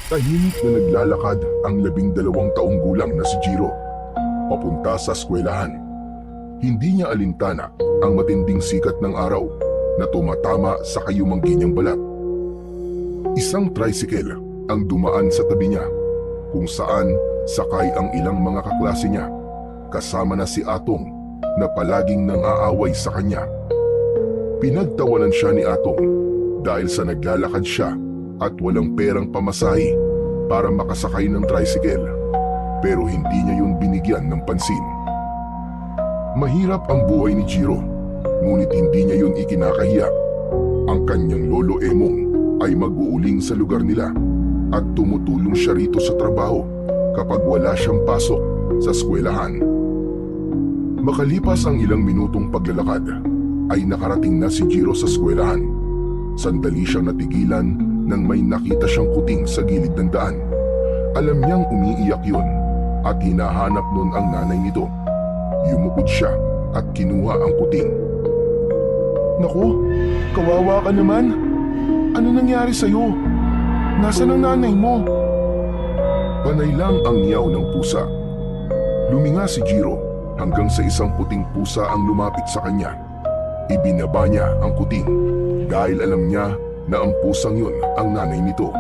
Tahimik na naglalakad ang 12 taong gulang na si Jiro papunta sa eskwelahan. Hindi niya alintana ang matinding sikat ng araw na tumatama sa kayumanggi niyang balat. Isang tricycle ang dumaan sa tabi niya kung saan sakay ang ilang mga kaklase niya kasama na si Atong na palaging nang-aaway sa kanya. Pinagtawanan siya ni Atong dahil sa naglalakad siya at walang perang pamasahe para makasakay ng tricycle, pero hindi niya yun binigyan ng pansin. Mahirap ang buhay ni Jiro, ngunit hindi niya yun ikinakahiya. Ang kanyang lolo Emong ay mag-uuling sa lugar nila at tumutulong siya rito sa trabaho kapag wala siyang pasok sa eskwelahan. Makalipas ang ilang minutong paglalakad, ay nakarating na si Jiro sa eskwelahan. Sandali siyang natigilan nang may nakita siyang kuting sa gilid ng daan. Alam niyang umiiyak yun at hinahanap nun ang nanay nito. Yumukod siya at kinuha ang kuting. Naku, kawawa ka naman. Ano nangyari sa'yo? Nasaan ang nanay mo? Panay lang ang niyaw ng pusa. Luminga si Jiro hanggang sa isang puting pusa ang lumapit sa kanya. Ibinaba niya ang kuting dahil alam niya na ang pusang yun ang nanay nito.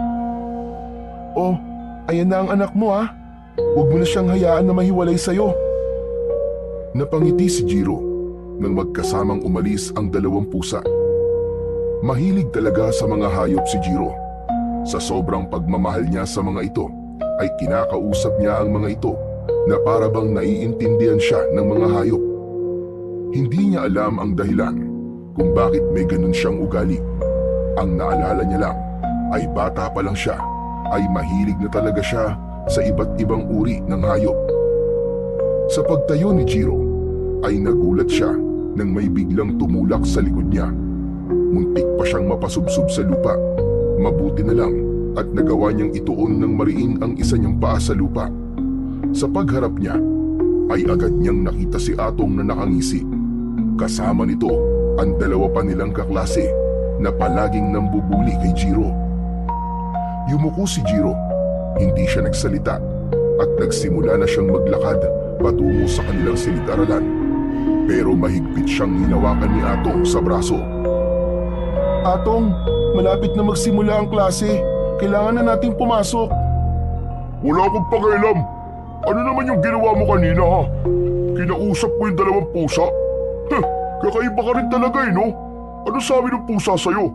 Oh, ayan na ang anak mo ha. Huwag mo na siyang hayaan na mahiwalay sa'yo. Napangiti si Jiro nang magkasamang umalis ang 2 pusa. Mahilig talaga sa mga hayop si Jiro. Sa sobrang pagmamahal niya sa mga ito, ay kinakausap niya ang mga ito na para bang naiintindihan siya ng mga hayop. Hindi niya alam ang dahilan kung bakit may ganun siyang ugali. Ang naalala niya lang ay bata pa lang siya ay mahilig na talaga siya sa iba't ibang uri ng hayop. Sa pagtayo ni Jiro ay nagulat siya nang may biglang tumulak sa likod niya. Muntik pa siyang mapasubsob sa lupa. Mabuti na lang at nagawa niyang ituon ng mariin ang isa niyang paa sa lupa. Sa pagharap niya ay agad niyang nakita si Atong na nakangisi. Kasama nito ang 2 pa nilang kaklase na palaging nambubuli kay Jiro. Yumuko si Jiro, hindi siya nagsalita at nagsimula na siyang maglakad patungo sa kanilang silid-aralan. Pero mahigpit siyang hinawakan ni Atong sa braso. Atong, malapit na magsimula ang klase. Kailangan na nating pumasok. Wala akong pakialam. Ano naman yung ginawa mo kanina ha? Kinausap mo yung 2 pusa? Kakaiba ka rin talaga no? Ano sabi ng pusa sa'yo?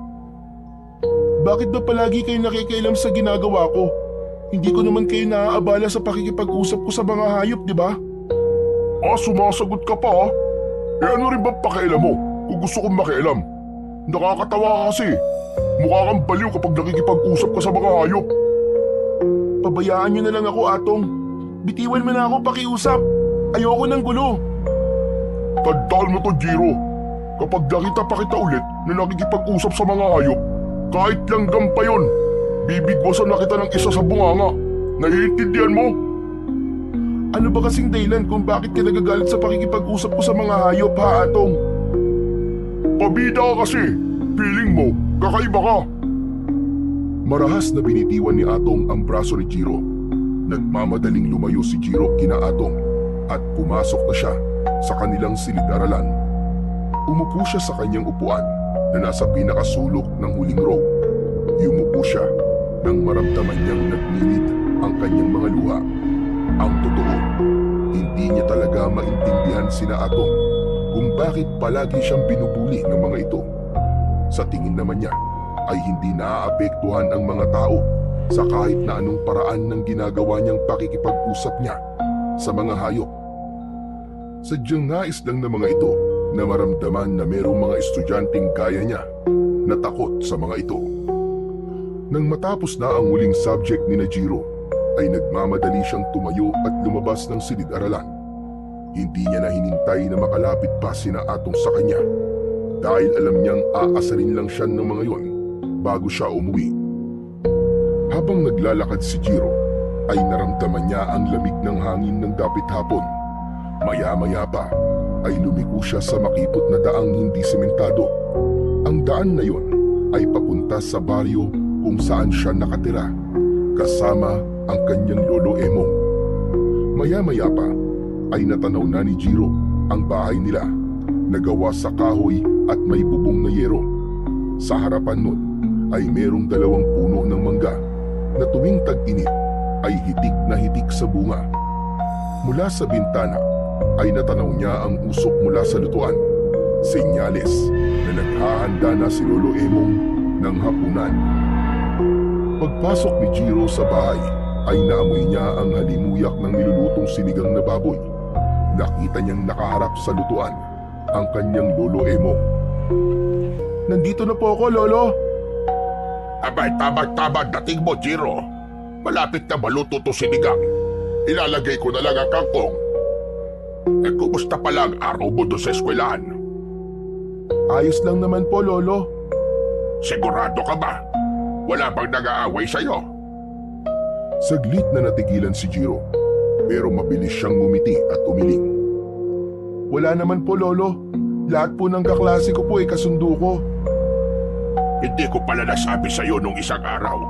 Bakit ba palagi kayo nakikialam sa ginagawa ko? Hindi ko naman kayo naaabala sa pakikipag-usap ko sa mga hayop, di ba? Sumasagot ka pa ha? Ano rin ba pakialam mo kung gusto kong makialam? Nakakatawa ka kasi. Mukha kang baliw kapag nakikipag-usap ka sa mga hayop. Pabayaan niyo na lang ako, Atong. Bitiwan mo na ako pakiusap. Ayoko ng gulo. Tandaan mo to, Jiro. Kapag nakita pa kita ulit na nakikipag-usap sa mga hayop, kahit langgam pa yun, bibigwasan na kita ng isa sa bunganga. Naiintindihan mo? Ano ba kasing dahilan kung bakit ka nagagalit sa pakikipag-usap ko sa mga hayop, ha, Atong? Pabida ka kasi. Feeling mo, kakaiba ka. Marahas na binitiwan ni Atong ang braso ni Jiro. Nagmamadaling lumayo si Jiro kina Atong at pumasok na siya sa kanilang silid-aralan. Umupo siya sa kanyang upuan na nasa pinakasulok ng huling row. Yumuko siya nang maramdaman niyang nagnilid ang kanyang mga luha. Ang totoo, hindi niya talaga maintindihan sina Atong kung bakit palagi siyang binubuli ng mga ito. Sa tingin naman niya ay hindi naaapektuhan ang mga tao sa kahit na anong paraan ng ginagawa niyang pakikipag-usap niya sa mga hayop. Sadyang nais lang ng mga ito na maramdaman na mayroong mga estudyanteng gaya niya na takot sa mga ito. Nang matapos na ang huling subject ni Jiro, ay nagmamadali siyang tumayo at lumabas ng silid-aralan. Hindi niya na hinintay na makalapit pa sina Atong sa kanya dahil alam niyang aasarin lang siya ng mga yon bago siya umuwi. Habang naglalakad si Jiro, ay naramdaman niya ang lamig ng hangin ng dapit hapon. Maya-maya pa ay lumiko siya sa makipot na daang hindi sementado. Ang daan na yon ay papunta sa baryo kung saan siya nakatira. kasama ang kanyang lolo Emong. Maya-maya pa ay natanaw na ni Jiro ang bahay nila na gawa sa kahoy at may bubong na yero. Sa harapan nun ay merong 2 puno ng mangga na tuwing tag-init ay hitik sa bunga. Mula sa bintana ay natanaw niya ang usok mula sa lutuan, senyales na naghahanda na si Lolo Emong ng hapunan. Pagpasok ni Jiro sa bahay ay naamoy niya ang halimuyak ng nilulutong sinigang na baboy. Nakita niyang nakaharap sa lutuan ang kanyang Lolo Emong. Nandito na po ako, Lolo. Abay, tamang-tama dating mo, Jiro. Malapit na maluto to sinigang. Ilalagay ko na lang ang kangkong. Kumusta pala ang araw mo doon sa eskwelahan? Ayos lang naman po, Lolo. Sigurado ka ba? Wala bang nag-aaway sa'yo? Saglit na natigilan si Jiro, pero mabilis siyang ngumiti at umiling. Wala naman po, Lolo. Lahat po ng kaklase ko po ay kasundo ko. Hindi ko pala nasabi sa'yo nung isang araw.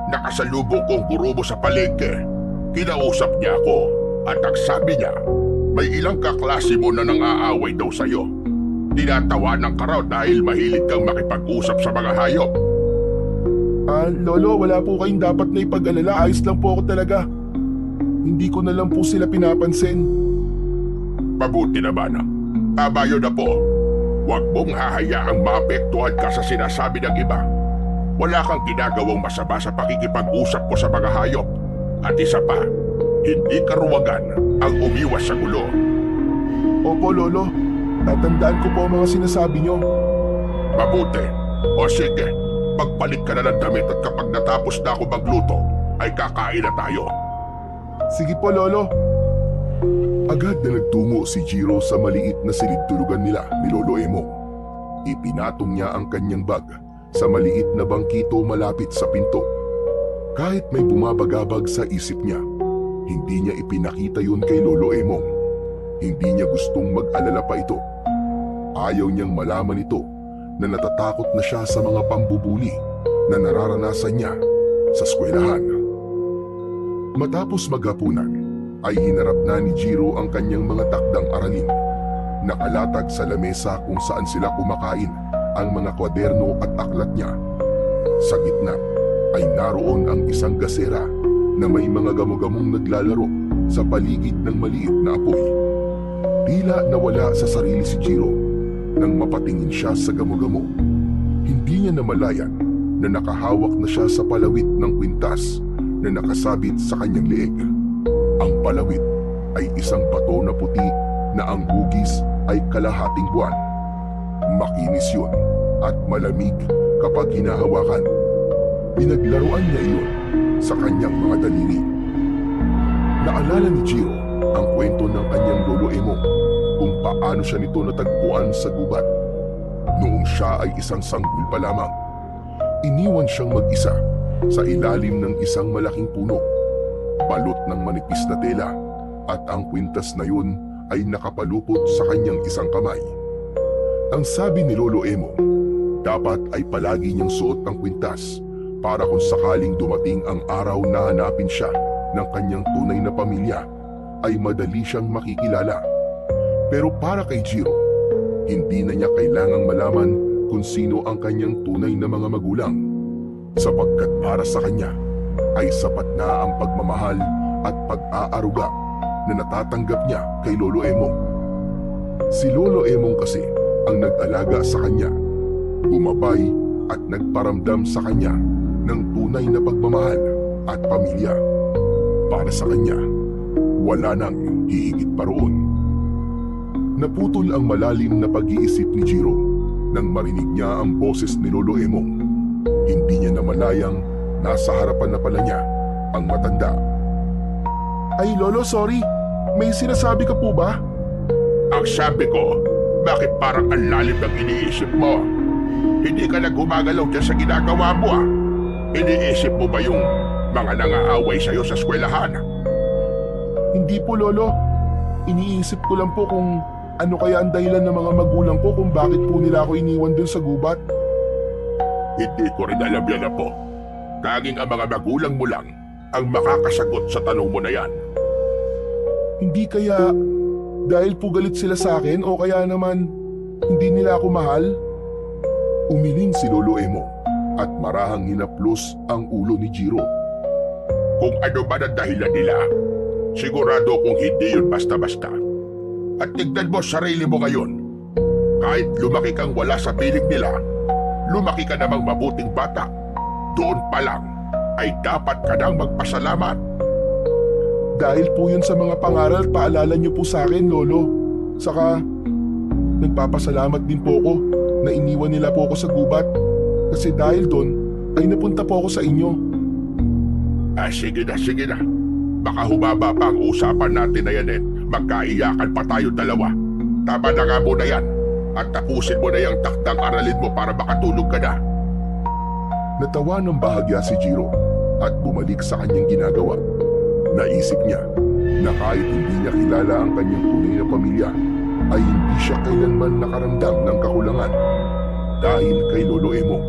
Nakasalubong ko ang guro mo sa palengke. Kinausap niya ako at ang sabi niya, may ilang kaklase mo na nang-aaway daw sa'yo. Tinatawanan ka raw dahil mahilig kang makipag-usap sa mga hayop. Lolo, wala po kayong dapat na ipag-alala. Ayos lang po ako talaga. Hindi ko na lang po sila pinapansin. Mabuti naman. Tama yun na po. Huwag mong hahayaang maapektuhan ka sa sinasabi ng iba. Wala kang ginagawang masama sa pakikipag-usap mo sa mga hayop. At isa pa, hindi karuwagan ang umiwas sa gulo. Opo, Lolo. Tatandaan ko po ang mga sinasabi niyo. Mabuti. O sige, magpalit ka na ng damit at kapag natapos na ako magluto, ay kakain na tayo. Sige po, Lolo. Agad na nagtungo si Jiro sa maliit na silid-tulugan nila ni Lolo Emong. Ipinatong niya ang kanyang bag sa maliit na bangkito malapit sa pinto. Kahit may bumabagabag sa isip niya, hindi niya ipinakita yun kay Lolo Emong. Hindi niya gustong mag-alala pa ito. Ayaw niyang malaman ito na natatakot na siya sa mga pambubuli na nararanasan niya sa eskwelahan. Matapos maghapunan, ay hinarap na ni Jiro ang kanyang mga takdang aralin. Nakalatag sa lamesa kung saan sila kumakain ang mga kwaderno at aklat niya. Sa gitna ay naroon ang isang gasera na may mga gamo-gamong naglalaro sa paligid ng maliit na apoy. Tila nawala sa sarili si Jiro nang mapatingin siya sa gamo-gamo. Hindi niya namalayan na nakahawak na siya sa palawit ng kwintas na nakasabit sa kanyang leeg. Ang palawit ay isang bato na puti na ang hugis ay kalahating buwan. Makinis yun at malamig kapag hinahawakan. Pinaglaruan niya iyon sa kanyang mga daliri. Naalala ni Jiro ang kwento ng kanyang Lolo Emong kung paano siya nito natagpuan sa gubat. Noong siya ay isang sanggol pa lamang, iniwan siyang mag-isa sa ilalim ng isang malaking puno. Balot ng manipis na tela at ang kwintas na yun ay nakapalupot sa kanyang isang kamay. Ang sabi ni Lolo Emong, dapat ay palagi niyang suot ang kwintas para kung sakaling dumating ang araw na hanapin siya ng kanyang tunay na pamilya ay madali siyang makikilala. Pero para kay Jiro, hindi na niya kailangang malaman kung sino ang kanyang tunay na mga magulang, sapagkat para sa kanya ay sapat na ang pagmamahal at pag-aaruga na natatanggap niya kay Lolo Emong. Si Lolo Emong kasi ang nag-alaga sa kanya, gumabay at nagparamdam sa kanya ng tunay na pagmamahal at pamilya. Para sa kanya, wala nang hihigit pa roon. Naputol ang malalim na pag-iisip ni Jiro nang marinig niya ang boses ni Lolo Emong. Hindi niya namalayang nasa harapan na pala niya ang matanda. Ay, Lolo, sorry. May sinasabi ka po ba? Ang sabi ko, bakit parang ang lalim ng iniisip mo? Hindi ka na gumagalaw dyan sa ginagawa mo ah. Iniisip mo ba yung mga nang-aaway sa'yo sa eskwelahan? Hindi po, Lolo. Iniisip ko lang po kung ano kaya ang dahilan ng mga magulang ko kung bakit po nila ako iniwan dun sa gubat. Hindi ko rin alam yan po. Tanging ang mga magulang mo lang ang makakasagot sa tanong mo na yan. Hindi kaya dahil po galit sila sa akin o kaya naman hindi nila ako mahal? Umiling si Lolo Emo at marahang hinaplos ang ulo ni Jiro. Kung ano ba ang dahilan nila, sigurado kung hindi yun basta-basta. At tignan mo sarili mo ngayon. Kahit lumaki kang wala sa piling nila, lumaki ka namang mabuting bata. Doon pa lang ay dapat ka nang magpasalamat. Dahil po yun sa mga pangaral, paalala niyo po sa akin, Lolo. Saka, nagpapasalamat din po ako na iniwan nila po ako sa gubat. Kasi dahil doon, ay napunta po ako sa inyo. Sige na, sige na. Baka humaba pa ang usapan natin na yan eh. Magkaiyakan pa tayo dalawa. Tama na nga muna yan. At tapusin mo na yung takdang aralin mo para makatulog ka na. Natawa ng bahagya si Jiro at bumalik sa kanyang ginagawa. Naisip niya na kahit hindi niya kilala ang kanyang tunay na pamilya, ay hindi siya kailanman nakaramdam ng kakulangan dahil kay Lolo Emo.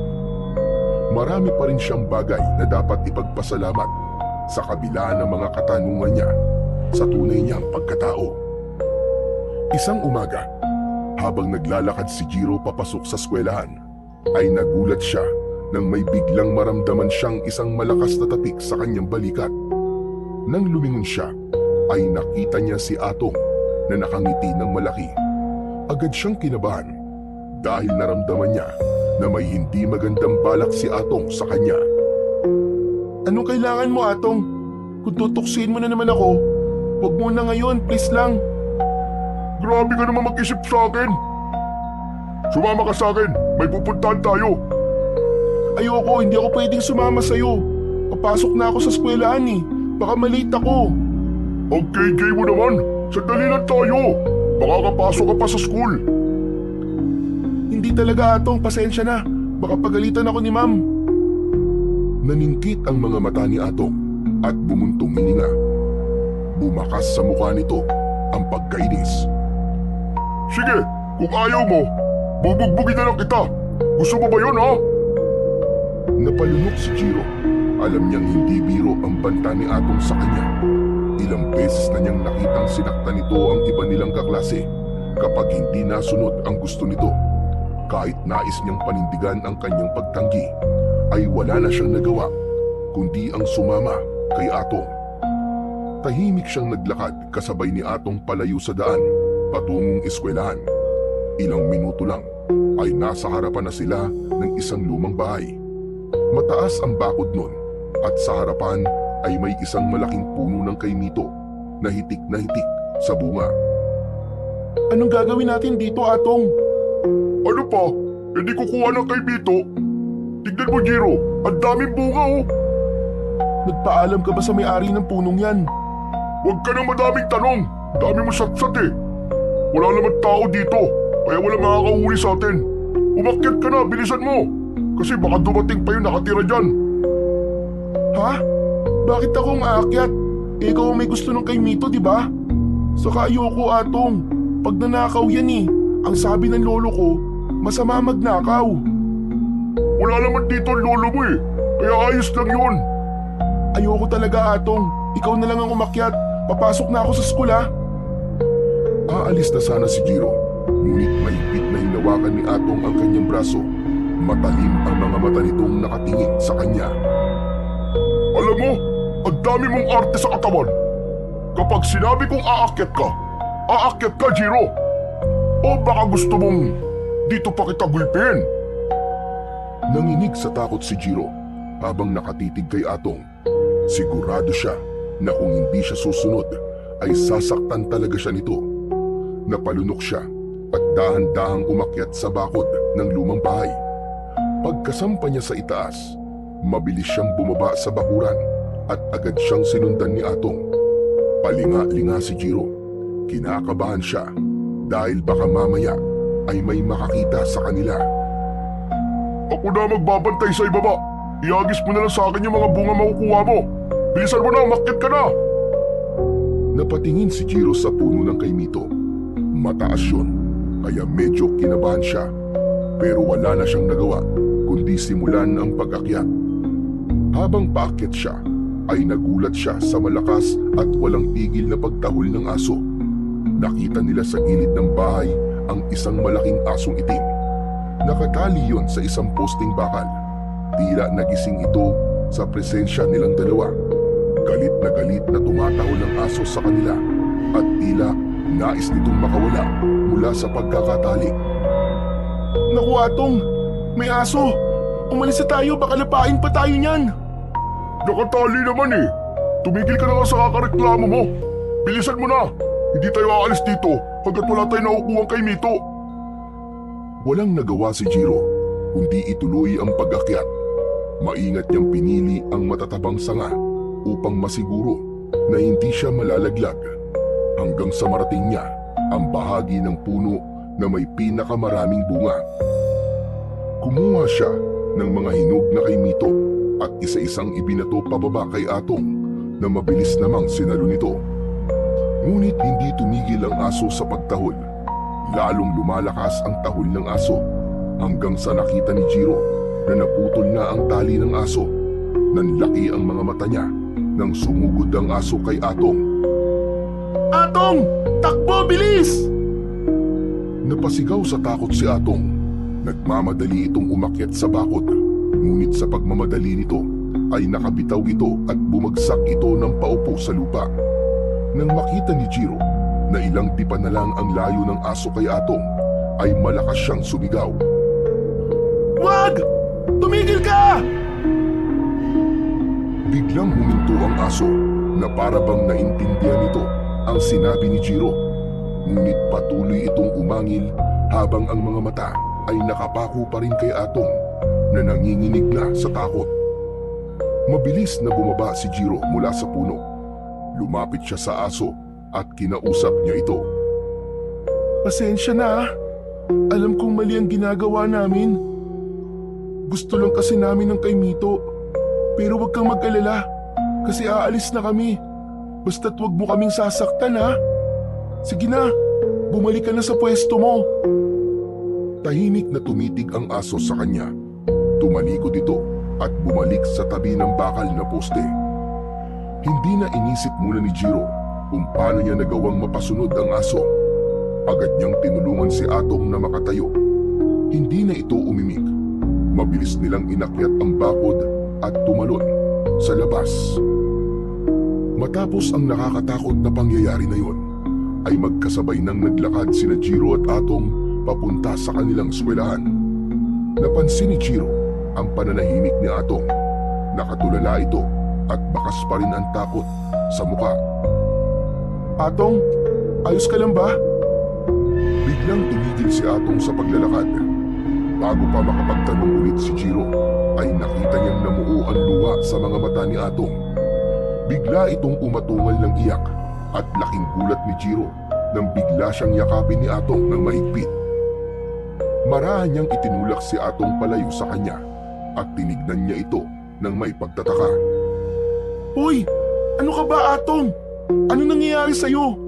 Marami pa rin siyang bagay na dapat ipagpasalamat sa kabila ng mga katanungan niya sa tunay niyang pagkatao. Isang umaga, habang naglalakad si Jiro papasok sa eskwelahan, ay nagulat siya nang may biglang maramdaman siyang isang malakas na tapik sa kanyang balikat. Nang lumingon siya, ay nakita niya si Atong na nakangiti ng malaki. Agad siyang kinabahan dahil naramdaman niya na may hindi magandang balak si Atong sa kanya. Anong kailangan mo, Atong? Kung tutuksin mo na naman ako, huwag mo na ngayon, please lang. Grabe ka naman mag-isip sa akin. Sumama ka sa akin. May pupuntahan tayo. Ayoko, hindi ako pwedeng sumama sa'yo. Papasok na ako sa eskwelahan eh. Baka malate ako. Ang KJ mo naman. Sandali lang tayo. Baka kapasok ka pa sa school. Hindi talaga, Atong. Pasensya na. Baka pagalitan ako ni Ma'am. Naningkit ang mga mata ni Atong at bumuntong hininga. Bumakas sa mukha nito ang pagkainis. Sige, kung ayaw mo, bubugbugin na lang kita. Gusto mo ba yun, ha? Napalunok si Jiro. Alam niyang hindi biro ang banta ni Atong sa kanya. Ilang beses na niyang nakitang sinaktan nito ang iba nilang kaklase kapag hindi nasunod ang gusto nito. Kahit nais niyang panindigan ang kanyang pagtanggi, ay wala na siyang nagawa kundi ang sumama kay Atong. Tahimik siyang naglakad kasabay ni Atong palayo sa daan patungong eskwelahan. Ilang minuto lang ay nasa harapan na sila ng isang lumang bahay. Mataas ang bakod nun at sa harapan ay may isang malaking puno ng kaimito na hitik sa bunga. Anong gagawin natin dito, Atong? Ano pa? Hindi kukuha ng kaibito. Tignan mo, Jiro. Ang daming bunga, oh. Nagpaalam ka ba sa may-ari ng punong yan? Huwag ka nang madaming tanong. Dami mo satsat eh. Wala naman tao dito. Kaya wala makakahuli sa atin. Umakyat ka na, bilisan mo. Kasi baka dumating pa yung nakatira dyan. Ha? Bakit akong aakyat? Ikaw ang may gusto ng kay Mito, di ba? Saka ayoko, Atong. Pag nanakaw yan eh. Ang sabi ng lolo ko, masama magnakaw. Wala naman dito ang lolo mo eh. Kaya ayos lang yun. Ayoko talaga, Atong. Ikaw na lang ang umakyat. Papasok na ako sa school, ha? Aalis na sana si Jiro, ngunit mahigpit na hinawakan ni Atong ang kanyang braso. Matalim ang mga mata nitong nakatingin sa kanya. Alam mo, ang dami mong arte sa katawan. Kapag sinabi kong aakyat ka, Jiro. O baka gusto mong dito pa kita gulpin? Nanginig sa takot si Jiro habang nakatitig kay Atong. Sigurado siya na kung hindi siya susunod ay sasaktan talaga siya nito. Napalunok siya at dahan-dahang umakyat sa bakod ng lumang bahay. Pagkasampa niya sa itaas, mabilis siyang bumaba sa bakuran at agad siyang sinundan ni Atong. Palinga-linga si Jiro. Kinakabahan siya dahil baka mamaya ay may makakita sa kanila. Ako na magbabantay sa ibaba. Iagis mo na lang sa akin yung mga bunga makukuha mo. Bilisan mo na, umakyat ka na! Napatingin si Jiro sa puno ng kaimito. Mataas yun, kaya medyo kinabahan siya. Pero wala na siyang nagawa, kundi simulan ang pag-akyat. Habang paakyat siya, ay nagulat siya sa malakas at walang tigil na pagtahol ng aso. Nakita nila sa gilid ng bahay ang isang malaking asong itim. Nakatali yon sa isang posting bakal. Tila nagising ito sa presensya nilang dalawa. Galit na tumatahol ang aso sa kanila at tila nais nitong makawala mula sa pagkakatali. Naku Atong, may aso! Umalis na tayo, baka lapain pa tayo niyan! Nakatali naman eh. Tumigil ka na nga sa kakareklamo mo. Bilisan mo na. Hindi tayo aalis dito hanggat wala tayo nakukuhang kay Mito. Walang nagawa si Jiro, kundi ituloy ang pag-akyat. Maingat niyang pinili ang matatabang sanga upang masiguro na hindi siya malalaglag hanggang sa marating niya ang bahagi ng puno na may pinakamaraming bunga. Kumuha siya ng mga hinog na kay Mito at isa-isang ibinato pababa kay Atong na mabilis namang sinalo nito. Ngunit hindi tumigil ang aso sa pagtahol. Lalong lumalakas ang tahol ng aso hanggang sa nakita ni Jiro na naputol na ang tali ng aso. Nanlaki ang mga mata niya nang sumugod ang aso kay Atong. Atong! Takbo! Bilis! Napasigaw sa takot si Atong. Nagmamadali itong umakyat sa bakod. Ngunit sa pagmamadali nito ay nakabitaw ito at bumagsak ito ng paupo sa lupa. Nang makita ni Jiro na ilang tipa na lang ang layo ng aso kay Atong, ay malakas siyang sumigaw. Wag! Tumigil ka! Biglang huminto ang aso na para bang naintindihan nito ang sinabi ni Jiro. Ngunit patuloy itong umangil habang ang mga mata ay nakapako pa rin kay Atong na nanginginig na sa takot. Mabilis na bumaba si Jiro mula sa puno. Lumapit siya sa aso at kinausap niya ito. Pasensya na. Alam kong mali ang ginagawa namin. Gusto lang kasi namin ng kay Mito. Pero huwag kang mag-alala kasi aalis na kami. Basta't huwag mo kaming sasaktan ha. Sige na, bumalik ka na sa pwesto mo. Tahimik na tumitig ang aso sa kanya. Tumalikod ito at bumalik sa tabi ng bakal na poste. Hindi na inisip muna ni Jiro kung paano niya nagawang mapasunod ang aso. Agad niyang tinulungan si Atong na makatayo. Hindi na ito umimik. Mabilis nilang inakyat ang bakod at tumalon sa labas. Matapos ang nakakatakot na pangyayari na yon, ay magkasabay nang naglakad sina Jiro at Atong papunta sa kanilang eskwelahan. Napansin ni Jiro ang pananahimik ni Atong. Nakatulala ito at bakas pa rin ang takot sa mukha. Atong, ayos ka lang ba? Biglang tumigil si Atong sa paglalakad. Bago pa makapagtanong ulit si Jiro, ay nakita niyang namuo ang luha sa mga mata ni Atong. Bigla itong umatungal ng iyak at laking gulat ni Jiro nang bigla siyang yakapin ni Atong ng mahigpit. Marahan niyang itinulak si Atong palayo sa kanya at tinignan niya ito ng may pagtataka. Hoy! Ano ka ba, Atong? Ano nangyayari sa'yo?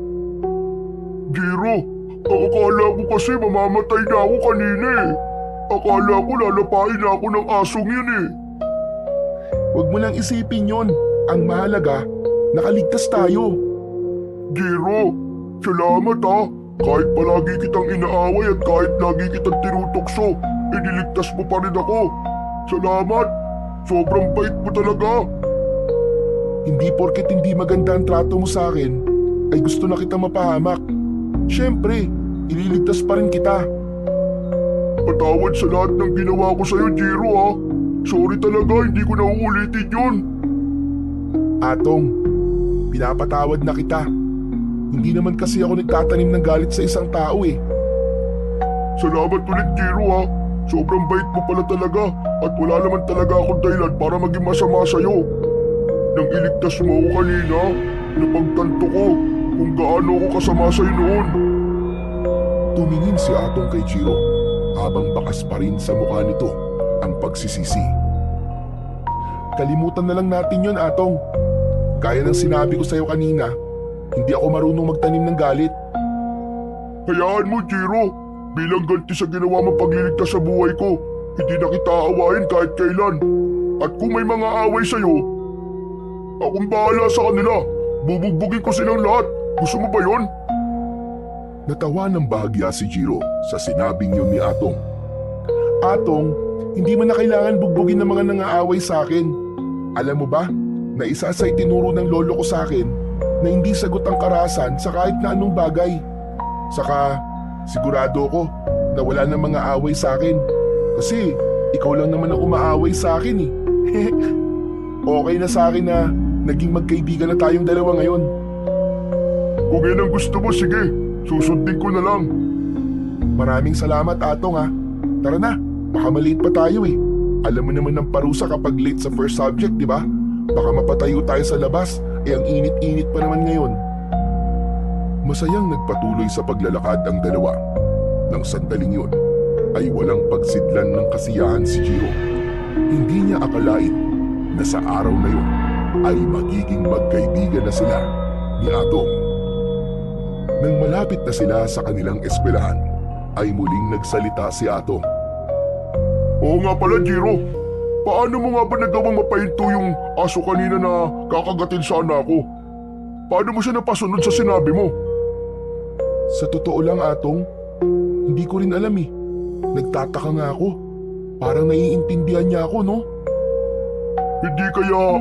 Jiro, akala ko kasi mamamatay na ako kanina eh. Akala ko lalapain na ako ng asong yun eh. Huwag mo nang isipin yon. Ang mahalaga, nakaligtas tayo. Jiro, salamat ha. Kahit palagi kitang inaaway at kahit lagi kitang tinutokso, iniligtas mo pa rin ako. Salamat. Sobrang bait mo talaga. Hindi porket hindi maganda ang trato mo sa akin, ay gusto na kita mapahamak. Siyempre, ililigtas pa rin kita. Patawad sa lahat ng ginawa ko sa'yo, Jiro ha. Sorry talaga, hindi ko na uulitin yun. Atong, pinapatawad na kita. Hindi naman kasi ako nagtatanim ng galit sa isang tao eh. Salamat ulit, Jiro ha. Sobrang bait mo pala talaga at wala naman talaga akong dahilan para maging masama sa'yo. Nang iligtas mo ako kanina, napagtanto ko kung gaano ako kasama sa'yo noon. Tumingin si Atong kay Jiro habang bakas pa rin sa mukha nito ang pagsisisi. Kalimutan na lang natin yon, Atong. Gaya ng sinabi ko sa'yo kanina, hindi ako marunong magtanim ng galit. Hayaan mo, Jiro. Bilang ganti sa ginawa mong pagliligtas sa buhay ko, hindi na kita aawain kahit kailan. At kung may mga away sa'yo, ako Akong bahala sa kanila. Bubugbugin ko silang lahat. Gusto mo ba yon? Natawa ng bahagya si Jiro sa sinabing yun ni Atong. Atong, hindi mo na kailangan bugbugin ng mga nangaaway sa akin. Alam mo ba, na isa sa itinuro ng lolo ko sa akin na hindi sagot ang karahasan sa kahit na anong bagay. Saka, sigurado ko na wala nang mga away sa akin. Kasi, ikaw lang naman ang umaaway sa akin eh. Okay na sa akin na naging magkaibigan na tayong dalawa ngayon. Kung yan ang gusto mo, sige. Susundin ko na lang. Maraming salamat, Atong ha. Tara na, baka maliit pa tayo eh. Alam mo naman ng parusa kapag late sa first subject, di ba? Baka mapatayo tayo sa labas, ang init-init pa naman ngayon. Masayang nagpatuloy sa paglalakad ang dalawa. Nang sandaling yun, ay walang pagsidlan ng kasiyahan si Jiro. Hindi niya akalain na sa araw na yun ay magiging magkaibigan na sila ni Atong. Nang malapit na sila sa kanilang eskwelahan, ay muling nagsalita si Atong. Oo nga pala, Jiro. Paano mo nga ba nagawang mapahinto yung aso kanina na kakagatin sana ako? Paano mo siya napasunod sa sinabi mo? Sa totoo lang, Atong, hindi ko rin alam eh. Nagtataka nga ako. Parang naiintindihan niya ako, no? Hindi kaya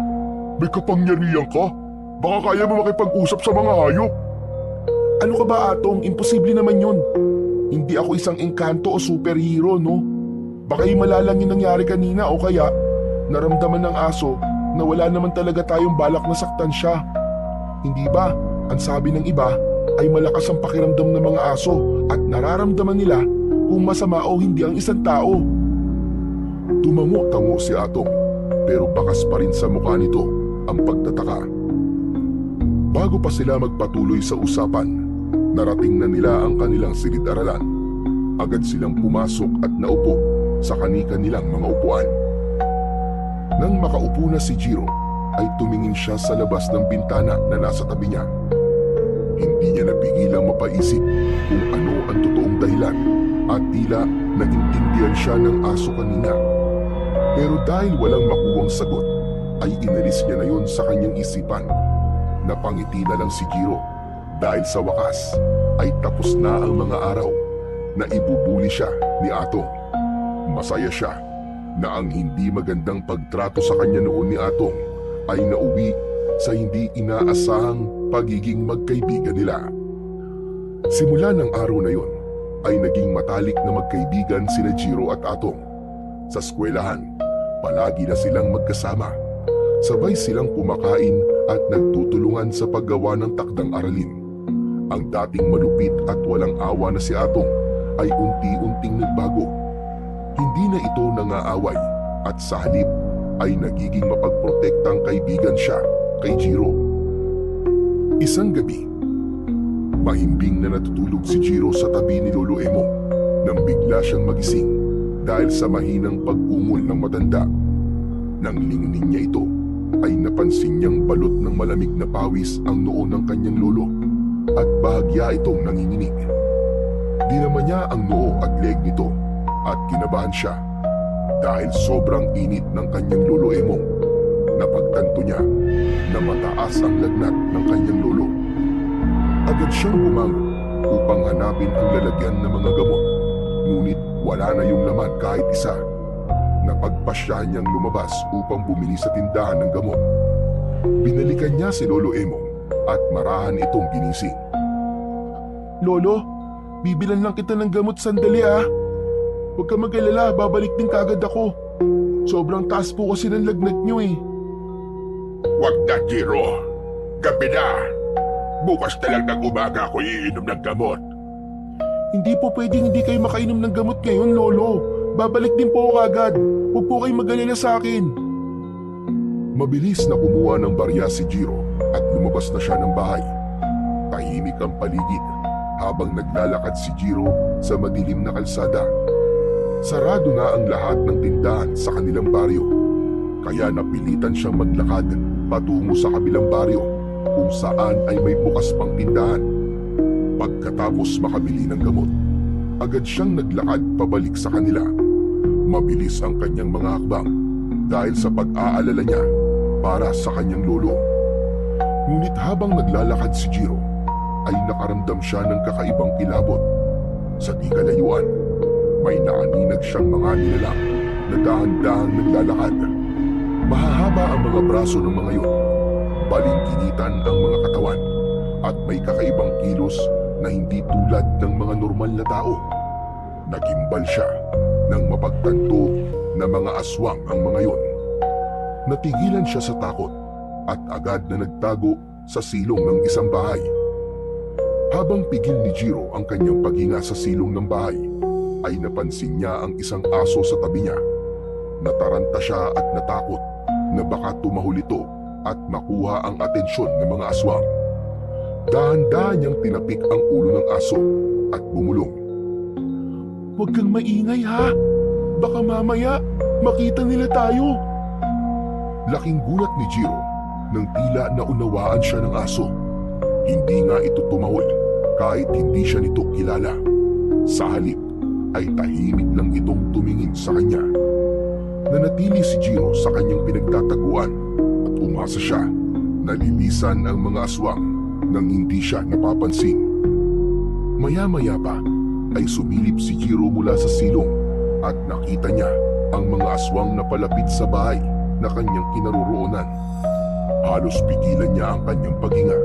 may kapangyarihan ka? Baka kaya mo makipag-usap sa mga hayop. Ano ka ba, Atong? Imposible naman yun. Hindi ako isang engkanto o superhero, no? Baka malalang yung nangyari kanina o kaya naramdaman ng aso na wala naman talaga tayong balak na saktan siya. Hindi ba, ang sabi ng iba ay malakas ang pakiramdam ng mga aso at nararamdaman nila kung masama o hindi ang isang tao. Tumango-tango si Atong pero bakas pa rin sa mukha nito ang pagtataka. Bago pa sila magpatuloy sa usapan, narating na nila ang kanilang silid-aralan. Agad silang pumasok at naupo sa kani-kanilang mga upuan. Nang makaupo na si Jiro, ay tumingin siya sa labas ng bintana na nasa tabi niya. Hindi niya napigilang mapaisip kung ano ang totoong dahilan at tila naintindihan siya ng aso kanina. Pero dahil walang makuwang sagot, ay inalis niya na yon sa kanyang isipan. Napangiti na lang si Jiro dahil sa wakas ay tapos na ang mga araw na ibubuli siya ni Atong. Masaya siya na ang hindi magandang pagtrato sa kanya noon ni Atong ay nauwi sa hindi inaasahang pagiging magkaibigan nila. Simula ng araw na yon ay naging matalik na magkaibigan sina Jiro at Atong. Sa eskwelahan, palagi na silang magkasama. Sabay silang kumakain at nagtutulungan sa paggawa ng takdang aralin. Ang dating malupit at walang awa na si Atong ay unti-unting nagbago. Hindi na ito nangaaway at sa halip ay nagiging mapagprotektang kaibigan siya kay Jiro. Isang gabi, mahimbing na natutulog si Jiro sa tabi ni Lolo Emong nang bigla siyang magising dahil sa mahinang pag-ungol ng matanda. Nang lingunin niya ito, ay napansin niyang balot ng malamig na pawis ang noo ng kanyang lolo at bahagya itong nanginginig. Dinama niya ang noo at leeg nito at kinabahan siya dahil sobrang init ng kanyang lolo Emong. Napagtanto niya na mataas ang lagnat ng kanyang lolo. Agad siyang bumangon upang hanapin ang lalagyan ng mga gamot, ngunit wala na yung laman kahit isa. Napagpasyahan niyang lumabas upang bumili sa tindahan ng gamot. Binalikan niya si Lolo Emong at marahan itong ginising. Lolo, bibilan lang kita ng gamot sandali ah. Huwag ka mag-alala, babalik din kagad ako. Sobrang taas po kasi ng lagnat niyo eh. Wag na, Jiro. Gabi na. Bukas na lang ng umaga ako iinom ng gamot. Hindi po pwedeng hindi kayo makainom ng gamot ngayon, Lolo. Babalik din po ako agad. Huwag po kayong mag-alala sa akin. Mabilis na kumuha ng barya si Jiro at lumabas na siya ng bahay. Tahimik ang paligid habang naglalakad si Jiro sa madilim na kalsada. Sarado na ang lahat ng tindahan sa kanilang baryo, kaya napilitan siyang maglakad patungo sa kabilang baryo kung saan ay may bukas pang tindahan. Pagkatapos makabili ng gamot, agad siyang naglakad pabalik sa kanila. Mabilis ang kanyang mga hakbang dahil sa pag-aalala niya para sa kanyang lolo. Ngunit habang naglalakad si Jiro, ay nakaramdam siya ng kakaibang kilabot. Sa di kalayuan, may naaninag siyang mga nilalang na dahan-dahang naglalakad. Mahahaba ang mga braso ng mga yun, balingkinitan ang mga katawan, at may kakaibang kilos na hindi tulad ng mga normal na tao. Nagimbal siya nang mapagtanto na mga aswang ang mga yun. Natigilan siya sa takot at agad na nagtago sa silong ng isang bahay. Habang pigil ni Jiro ang kanyang paghinga sa silong ng bahay, ay napansin niya ang isang aso sa tabi niya. Nataranta siya at natakot na baka tumahol ito at makuha ang atensyon ng mga aswang. Dahan-dahan niyang tinapik ang ulo ng aso at bumulong. Huwag kang maingay ha! Baka mamaya makita nila tayo! Laking gulat ni Jiro nang tila naunawaan siya ng aso. Hindi nga ito tumahol kahit hindi siya nito kilala. Sa halip ay tahimik lang itong tumingin sa kanya. Nanatili si Jiro sa kanyang pinagtataguan at umasa siya na lilisan ang mga aswang nang hindi siya napapansin. Maya-maya pa ay sumilip si Jiro mula sa silong at nakita niya ang mga aswang na palapit sa bahay na kanyang kinaroroonan. Halos pigilan niya ang kanyang paghinga.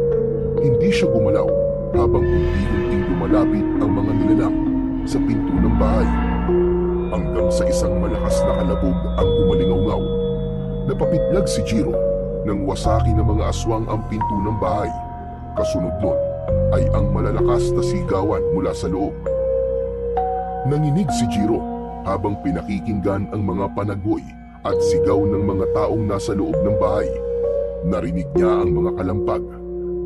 Hindi siya gumalaw habang unti-unting lumalapit ang mga nilalang sa pinto ng bahay. Hanggang sa isang malakas na kalabog ang umalingaw-ngaw. Napapitlag si Jiro nang wasaki ng mga aswang ang pinto ng bahay. Kasunod nun ay ang malalakas na sigawan mula sa loob. Nanginig si Jiro habang pinakikinggan ang mga panaghoy at sigaw ng mga taong nasa loob ng bahay. Narinig niya ang mga kalampag,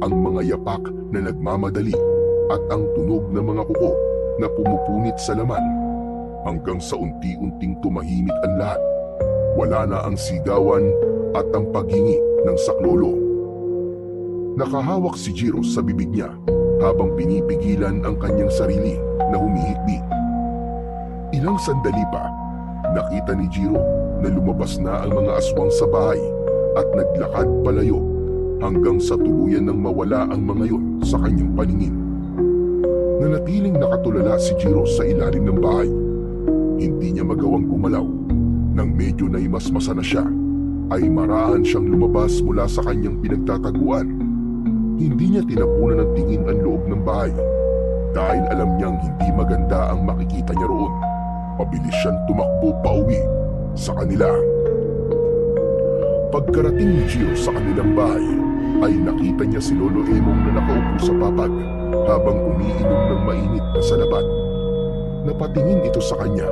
ang mga yapak na nagmamadali at ang tunog ng mga kuko na pumupunit sa laman. Hanggang sa unti-unting tumahimik ang lahat. Wala na ang sigawan at ang paghingi ng saklolo. Nakahawak si Jiro sa bibig niya habang pinipigilan ang kanyang sarili na humihikbi. Ilang sandali pa, nakita ni Jiro na lumabas na ang mga aswang sa bahay at naglakad palayo hanggang sa tuluyan nang mawala ang mga yon sa kanyang paningin. Nanatiling nakatulala si Jiro sa ilalim ng bahay. Hindi niya magawang gumalaw. Nang medyo naimasmasa na siya, ay marahan siyang lumabas mula sa kanyang pinagtataguan. Hindi niya tinapunan ng tingin ang loob ng bahay dahil alam niyang hindi maganda ang makikita niya roon. Mabilis siyang tumakbo pauwi sa kanila. Pagkarating ni Jiro sa kanilang bahay, ay nakita niya si Lolo Emong na nakaupo sa papag habang umiinom ng mainit na salabat. Napatingin ito sa kanya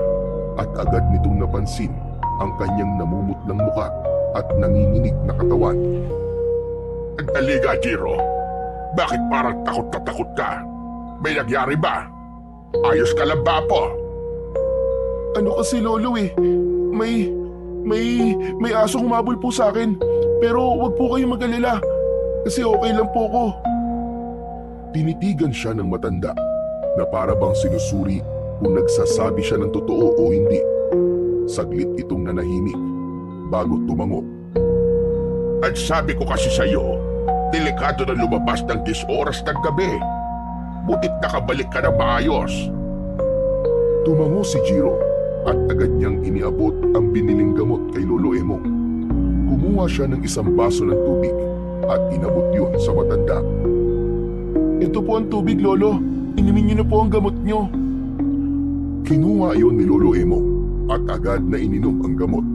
at agad nitong napansin ang kanyang namumutlang muka at nanginginig na katawan. Nagdaliga, Jiro. Bakit parang takot na takot ka? May nagyari ba? Ayos ka lang ba po? Ano kasi Lolo may asong humabol po sa akin. Pero wag po kayong mag-alala kasi okay lang po ko. Tinitigan siya ng matanda na para bang sinusuri kung nagsasabi siya ng totoo o hindi. Saglit itong nanahimik bago tumango. At sabi ko kasi sa'yo, delikado na lumabas ng 10 oras ng gabi. Butit nakabalik ka na maayos. Tumango si Jiro at agad niyang iniabot ang biniling gamot kay Lolo Emong. Kumuha siya ng isang baso ng tubig at inabot yun sa matanda. Ito po ang tubig, Lolo. Inumin niyo na po ang gamot niyo. Kinuha iyon ni Lolo Emong at agad na ininom ang gamot.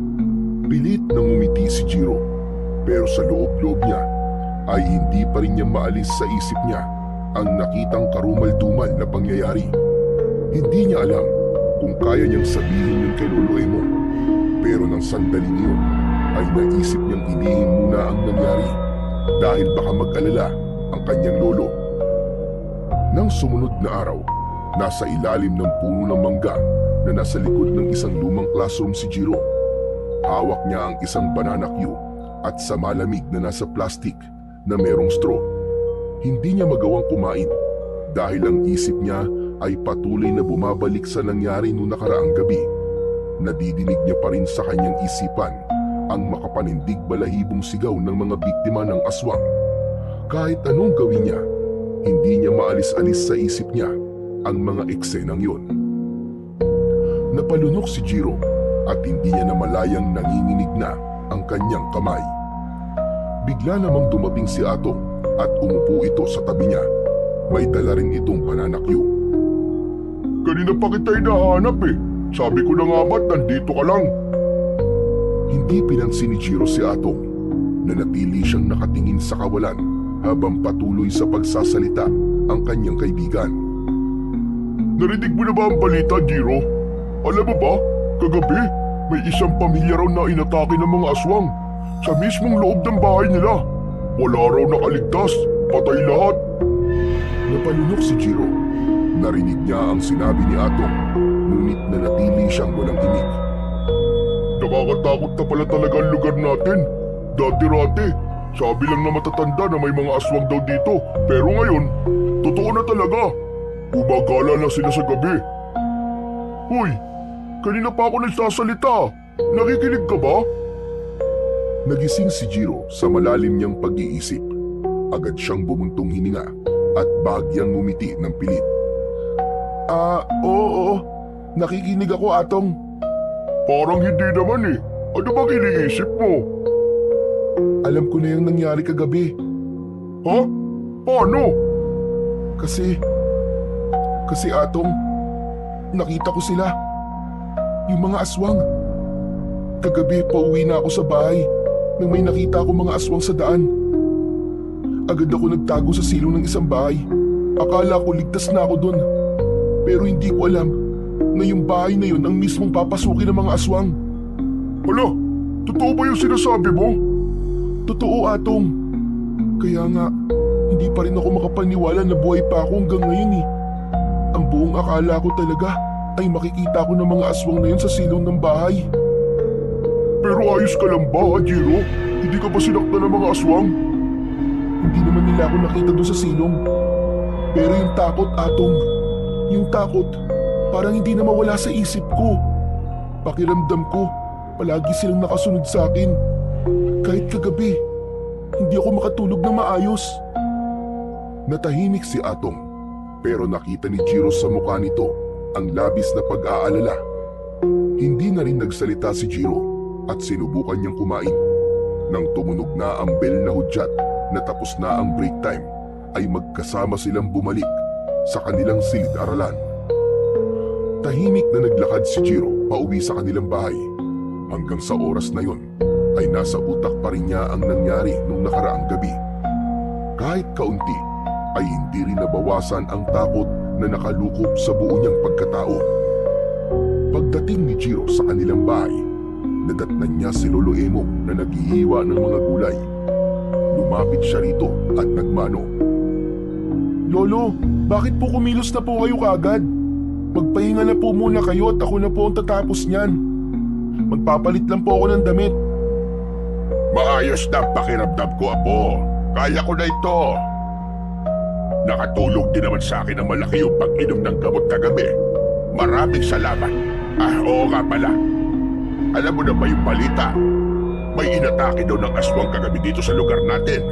Pilit na ngumiti si Jiro, pero sa loob-loob niya ay hindi pa rin niya maalis sa isip niya ang nakitang karumal-dumal na pangyayari. Hindi niya alam kung kaya niyang sabihin yun kay Lolo Emong, pero nang sandaling iyon ay naisip niyang inihin muna ang nangyari dahil baka mag-alala ang kanyang lolo. Nang sumunod na araw, nasa ilalim ng puno ng mangga na nasa likod ng isang lumang classroom si Jiro. Hawak niya ang isang banana cue at sa malamig na nasa plastic na merong straw. Hindi niya magawang kumain dahil ang isip niya ay patuloy na bumabalik sa nangyari noong nakaraang gabi. Nadidinig niya pa rin sa kanyang isipan ang makapanindig balahibong sigaw ng mga biktima ng aswang. Kahit anong gawin niya, hindi niya maalis-alis sa isip niya ang mga eksenang yon. Napalunok si Jiro at hindi niya namalayang nanginginig na ang kanyang kamay. Bigla namang dumating si Atong at umupo ito sa tabi niya. May dala rin itong pananakyo. Kanina pa kita hinahanap eh. Sabi ko na nga ba't nandito ka lang? Hindi pinansin ni Jiro si Atong. Nanatili siyang nakatingin sa kawalan habang patuloy sa pagsasalita ang kanyang kaibigan. Narinig mo na ba ang balita, Jiro? Alam mo ba, kagabi may isang pamilya raw na inatake ng mga aswang sa mismong loob ng bahay nila. Wala raw nakaligtas, patay lahat. Napalunok si Jiro. Narinig niya ang sinabi ni Atong, ngunit nanatili siyang walang imik. Nakakatakot na pala talaga ang lugar natin. Dati-rati, sabi lang na matatanda na may mga aswang daw dito. Pero ngayon, totoo na talaga. Gumagala na sila sa gabi. Hoy, kanina pa ako nagsasalita. Nakikinig ka ba? Nagising si Jiro sa malalim niyang pag-iisip. Agad siyang bumuntong hininga at bahagyang ngumiti ng pilit. Oo. Nakikinig ako, Atong. Parang hindi naman eh. Ano bang iniisip mo? Alam ko na yung nangyari kagabi. Ha? Paano? Kasi Atong, nakita ko sila. Yung mga aswang. Kagabi pauwi na ako sa bahay nang may nakita ako mga aswang sa daan. Agad ako nagtago sa silong ng isang bahay. Akala ko ligtas na ako doon. Pero hindi ko alam na yung bahay na yun ang mismong papasukin ng mga aswang. Hala, totoo ba yung sinasabi mo? Totoo, Atong. Kaya nga, hindi pa rin ako makapaniwala na buhay pa ako hanggang ngayon eh. Ang buong akala ko talaga ay makikita ko ng mga aswang na yun sa silong ng bahay. Pero ayos ka lang ba, Jiro? Hindi ka ba sinaktan ng mga aswang? Hindi naman nila ako nakita doon sa silong. Pero yung takot, Atong, yung takot, parang hindi na mawala sa isip ko. Pakiramdam ko, palagi silang nakasunod sa akin. Kahit kagabi, hindi ako makatulog na maayos. Natahimik si Atong, pero nakita ni Jiro sa mukha nito ang labis na pag-aalala. Hindi na rin nagsalita si Jiro at sinubukan niyang kumain. Nang tumunog na ang bell na hudyat na tapos na ang break time, ay magkasama silang bumalik sa kanilang silid-aralan. Tahimik na naglakad si Jiro pauwi sa kanilang bahay. Hanggang sa oras na yon ay nasa utak pa rin niya ang nangyari nung nakaraang gabi. Kahit kaunti ay hindi rin nabawasan ang takot na nakalukob sa buo niyang pagkatao. Pagdating ni Jiro sa kanilang bahay, nadatnan niya si Lolo Emong na naghihiwa ng mga gulay. Lumapit siya rito at nagmano. Lolo, bakit po kumilos na po kayo kagad? Magpahinga na po muna kayo at ako na po ang tatapos niyan. Magpapalit lang po ako ng damit. Maayos na pakiramdam ko, Apo. Kaya ko na ito. Nakatulog din naman sa akin ang malaki yung pag-inom ng gamot kagabi. Maraming salamat. Oo nga pala. Alam mo na ba yung balita? May inatake daw ng aswang kagabi dito sa lugar natin.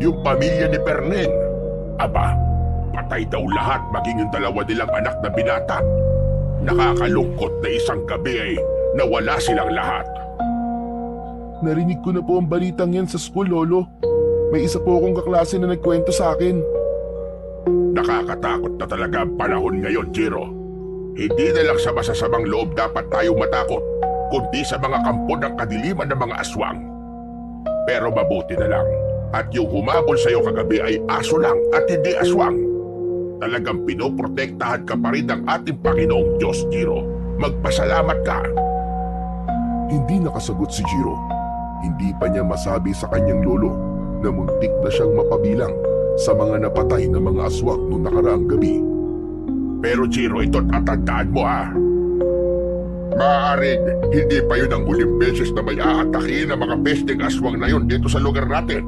Yung pamilya ni Perneng. Aba, patay daw lahat maging yung dalawa nilang anak na binata. Nakakalungkot na isang gabi ay nawala silang lahat. Narinig ko na po ang balitang yan sa school, Lolo. May isa po akong kaklase na nagkwento sa akin. Nakakatakot na talaga ang panahon ngayon, Jiro. Hindi na lang sa masasamang loob dapat tayo matakot, kundi sa mga kampo ng kadiliman ng mga aswang. Pero mabuti na lang, at yung humabol sa'yo kagabi ay aso lang at hindi aswang. Talagang pinoprotektahan ka pa rin ng ating Panginoong Diyos, Jiro. Magpasalamat ka. Hindi nakasagot si Jiro. Hindi pa niya masabi sa kanyang lolo na muntik na siyang mapabilang sa mga napatay na mga aswang noong nakaraang gabi. Pero Jiro, ito't tatandaan mo ha. Maaaring hindi pa yun ang huling beses na may aatakihin ng mga pesteng aswang na yun dito sa lugar natin.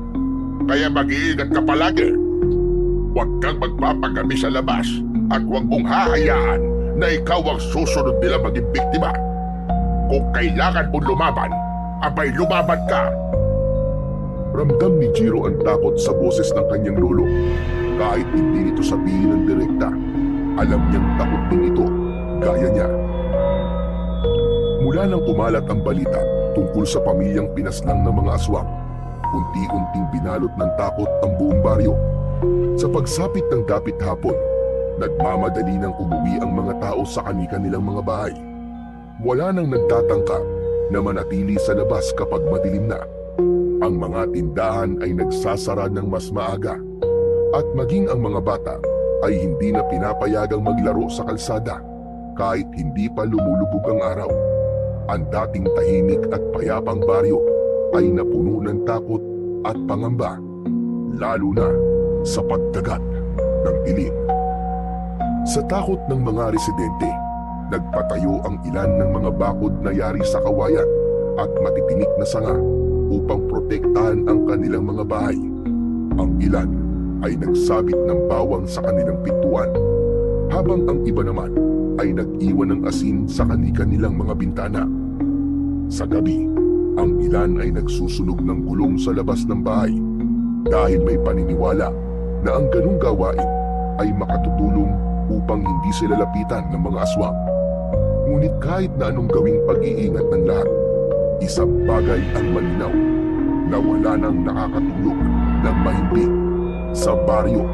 Kaya mag-iingat ka palagi. Huwag kang magpapagabi sa labas at huwag mong hahayaan na ikaw ang susunod nila maging biktima. Kung kailangan mong lumaban, abay lumaban ka. Ramdam ni Jiro ang takot sa boses ng kanyang lolo. Kahit hindi nito sabihin ng direkta, alam niyang takot din ito, gaya niya. Mula nang kumalat ang balita tungkol sa pamilyang pinaslang ng mga aswang, unti-unting binalot ng takot ang buong baryo. Sa pagsapit ng dapit hapon, nagmamadali nang umuwi ang mga tao sa kani-kanilang mga bahay. Wala nang nagtatangka na manatili sa labas kapag madilim na. Ang mga tindahan ay nagsasara ng mas maaga at maging ang mga bata ay hindi na pinapayagang maglaro sa kalsada kahit hindi pa lumulubog ang araw. Ang dating tahimik at payapang baryo ay napuno ng takot at pangamba, lalo na sa pagdagat ng dilim. Sa takot ng mga residente, nagpatayo ang ilan ng mga bakod na yari sa kawayan at matitinik na sanga upang protektahan ang kanilang mga bahay. Ang ilan ay nagsabit ng bawang sa kanilang pintuan, habang ang iba naman ay nag-iwan ng asin sa kanilang mga bintana. Sa gabi, ang ilan ay nagsusunog ng gulong sa labas ng bahay dahil may paniniwala na ang ganung gawain ay makatutulong upang hindi sila lapitan ng mga aswang. Ngunit kahit na anong gawing pag-iingat ng lahat, isang bagay ang malinaw na wala nang nakakatulog ng mahimbing sa baryo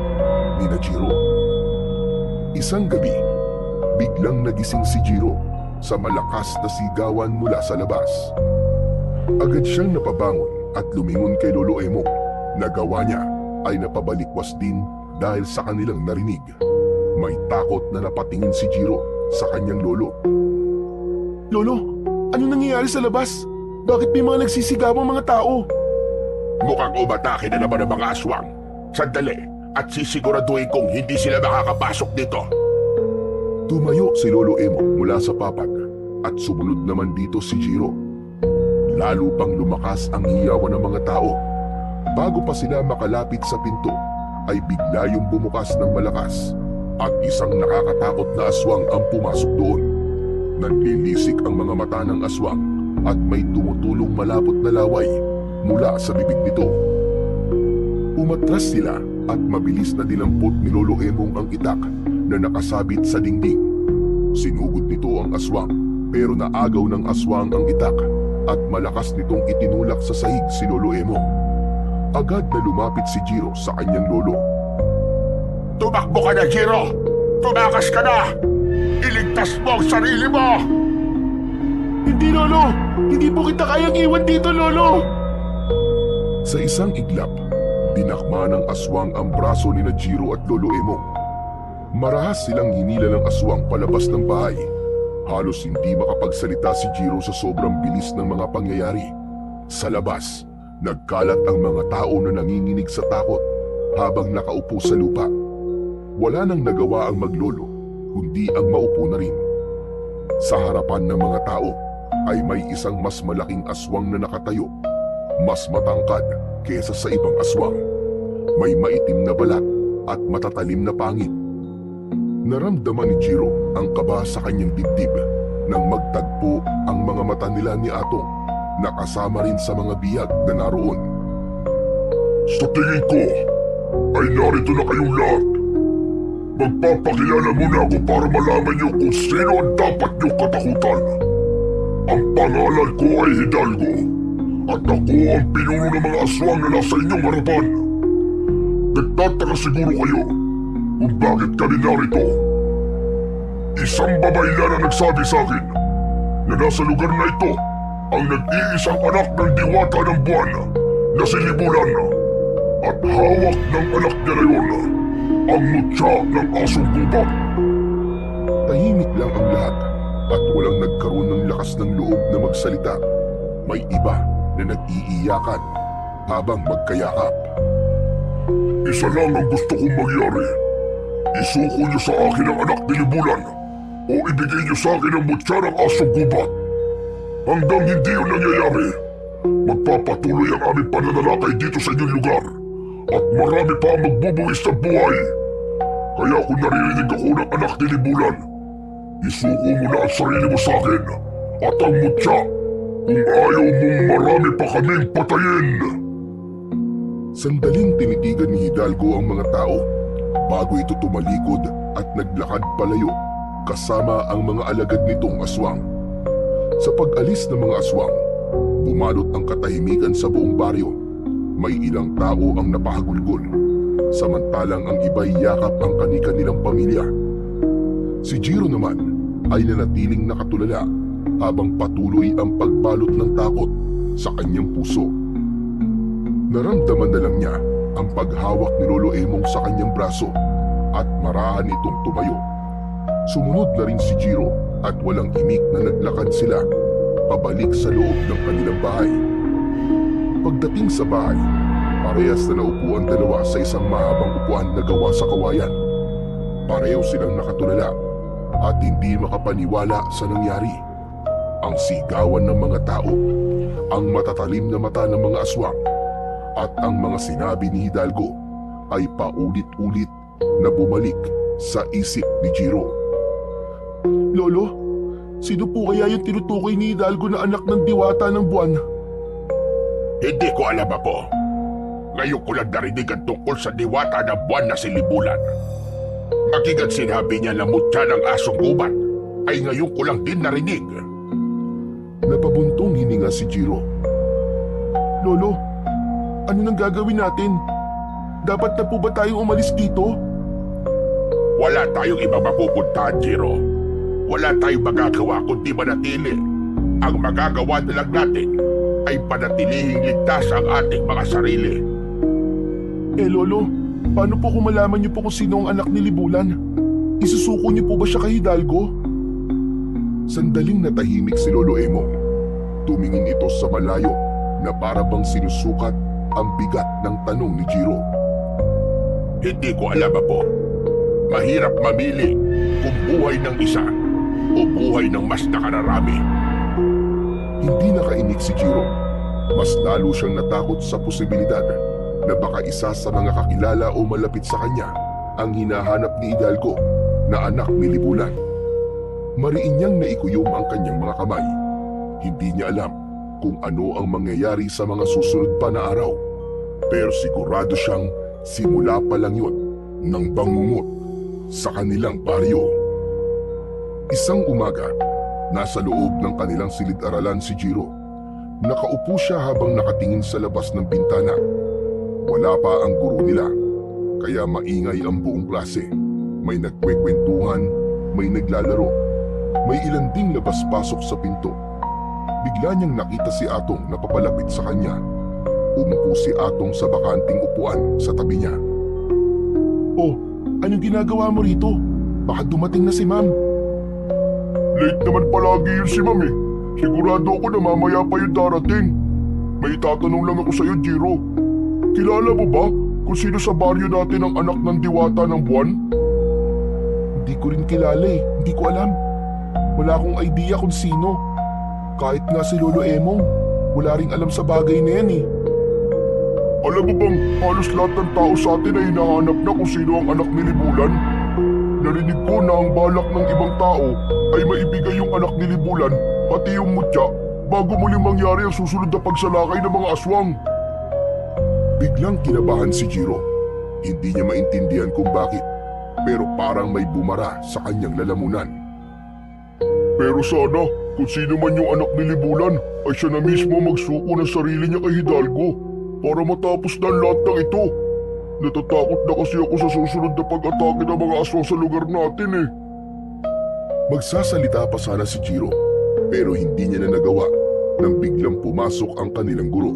ni Jiro. Isang gabi, biglang nagising si Jiro sa malakas na sigawan mula sa labas. Agad siyang napabangon at lumingon kay Lolo Emo. Nagawa niya ay napabalikwas din dahil sa kanilang narinig. May takot na napatingin si Jiro sa kanyang lolo. Lolo, ano nangyayari sa labas? Bakit may mga nagsisigawang mga tao? Mukhang umatake na naman ang mga aswang. Sandali, at sisiguraduhin kong hindi sila makakapasok dito. Tumayo si Lolo Emo mula sa papat at sumunod naman dito si Jiro. Lalo pang lumakas ang hiyawan ng mga tao. Bago pa sila makalapit sa pinto, ay bigla yung bumukas ng malakas at isang nakakatakot na aswang ang pumasok doon. Nanlilisik ang mga mata ng aswang at may tumutulong malapot na laway mula sa bibig nito. Umatras sila at mabilis na dinampot ni Lolo Emong ang itak na nakasabit sa dingding. Sinugod nito ang aswang pero naagaw ng aswang ang itak at malakas nitong itinulak sa sahig si Lolo Emong. Agad na lumapit si Jiro sa kanyang lolo. Tumakbo ka na, Jiro! Tumakas ka na! Iligtas mo ang sarili mo! Hindi, Lolo! Hindi po kita kayang iwan dito, Lolo! Sa isang iglap, dinakma ng aswang ang braso ni Jiro at Lolo Emong. Marahas silang hinila ng aswang palabas ng bahay. Halos hindi makapagsalita si Jiro sa sobrang bilis ng mga pangyayari. Sa labas, nagkalat ang mga tao na nanginginig sa takot habang nakaupo sa lupa. Wala nang nagawa ang maglolo, kundi ang maupo na rin. Sa harapan ng mga tao ay may isang mas malaking aswang na nakatayo. Mas matangkad kesa sa ibang aswang. May maitim na balat at matatalim na pangit. Naramdaman ni Jiro ang kaba sa kanyang dibdib nang magtagpo ang mga mata nila ni Atong na kasama rin sa mga biyag na naroon. Sa tingin ko, ay narito na kayong lahat. Magpapakilala muna ako para malaman niyo kung sino ang dapat niyong katakutan. Ang pangalan ko ay Hidalgo at ako ang pinuno ng mga aswang na nasa inyong harapan. Nagtataka siguro kayo kung bakit kami narito. Isang babae lang ang nagsabi sa akin na nasa lugar na ito ang nag-iisang anak ng diwata ng buwan na si Libulan at hawak ng anak niya na yun ang mutya ng asong gubat. Tahimik lang ang lahat at walang nagkaroon ng lakas ng loob na magsalita. May iba na nag-iiyakan habang magkayakap. Isa lang ang gusto kong mangyari. Isuko niyo sa akin ang anak ni Libulan o ibigay niyo sa akin ang mutya ng asong gubat. Hanggang hindi yun nangyayari, magpapatuloy ang aming pananalakay dito sa inyong lugar at marami pa ang magbubuwis sa buhay. Kaya kung naririnig ako ng anak ni Libulan, isuko mo na ang sarili mo sa akin at ang mutya kung ayaw mong marami pa kaming patayin. Sandaling tinitigan ni Hidalgo ang mga tao bago ito tumalikod at naglakad palayo kasama ang mga alagad nitong aswang. Sa pag-alis ng mga aswang, bumalot ang katahimikan sa buong baryo. May ilang tao ang napahagulgol, samantalang ang iba'y yakap ang kani-kanilang pamilya. Si Jiro naman ay nanatiling nakatulala habang patuloy ang pagbalot ng takot sa kanyang puso. Naramdaman na lang niya ang paghawak ni Lolo Emong sa kanyang braso at marahan itong tumayo. Sumunod na rin si Jiro at walang imik na naglakad sila pabalik sa loob ng kanilang bahay. Pagdating sa bahay, parehas na naupo ang dalawa sa isang mahabang upuan na gawa sa kawayan. Pareho silang nakatulala at hindi makapaniwala sa nangyari. Ang sigawan ng mga tao, ang matatalim na mata ng mga aswang, at ang mga sinabi ni Hidalgo ay paulit-ulit na bumalik sa isip ni Jiro. Lolo, sino po kaya yung tinutukoy ni Hidalgo na anak ng diwata ng buwan? Hindi ko alam, Apo. Ngayon ko lang narinig ang tungkol sa diwata ng buwan na si Libulan. Magiging sinabi niya na mutya ng asong gubat ay ngayon ko lang din narinig. Napabuntong hininga si Jiro. Lolo, ano nang gagawin natin? Dapat na po ba tayong umalis dito? Wala tayong ibang mapupuntahan, Jiro. Wala tayong magagawa kundi manatili. Ang magagawa na lang natin ay panatilihing ligtas ang ating mga sarili. Lolo, paano po kung malaman niyo po kung sino ang anak ni Libulan? Isusuko niyo po ba siya kay Hidalgo? Sandaling natahimik si Lolo Emong. Tumingin ito sa malayo na para bang sinusukat ang bigat ng tanong ni Jiro. Hindi ko alam, Apo. Mahirap mamili kung buhay ng isa o buhay ng mas nakararami. Hindi nakainig si Jiro. Mas lalo siyang natakot sa posibilidad na baka isa sa mga kakilala o malapit sa kanya ang hinahanap ni Hidalgo na anak ni Libulan. Mariin niyang naikuyom ang kanyang mga kamay. Hindi niya alam kung ano ang mangyayari sa mga susunod pa na araw. Pero sigurado siyang simula pa lang yun ng bangungot sa kanilang baryo. Isang umaga, nasa loob ng kanilang silid-aralan si Jiro. Nakaupo siya habang nakatingin sa labas ng bintana. Wala pa ang guro nila, kaya maingay ang buong klase. May nagkwekwentuhan, may naglalaro, may ilan ding labas-pasok sa pinto. Bigla niyang nakita si Atong na papalapit sa kanya. Umupo si Atong sa bakanting upuan sa tabi niya. Oh, anong ginagawa mo rito? Baka dumating na si Ma'am. Late naman palagi yun si Ma'am eh. Sigurado ako na mamaya pa yung darating. May itatanong lang ako sa'yo, Jiro. Kilala mo ba kung sino sa baryo natin ang anak ng diwata ng buwan? Hindi ko rin kilala eh. Hindi ko alam. Wala akong idea kung sino. Kahit nga si Lolo Emong, wala ring alam sa bagay na yan eh. Alam mo bang halos lahat ng tao sa atin ay hinahanap na kung sino ang anak ni Libulan? Narinig ko na ang balak ng ibang tao ay maibigay yung anak ni Libulan, pati yung mutya, bago muling mangyari ang susunod na pagsalakay ng mga aswang. Biglang kinabahan si Jiro. Hindi niya maintindihan kung bakit, pero parang may bumara sa kanyang lalamunan. Pero sana, kung sino man yung anak ni Libulan, ay siya na mismo magsuko ng sarili niya kay Hidalgo para matapos na ang lahat ng ito. Natatakot na kasi ako sa susunod na pag-atake ng mga aswang sa lugar natin eh. Magsasalita pa sana si Jiro, pero hindi niya na nagawa nang biglang pumasok ang kanilang guro.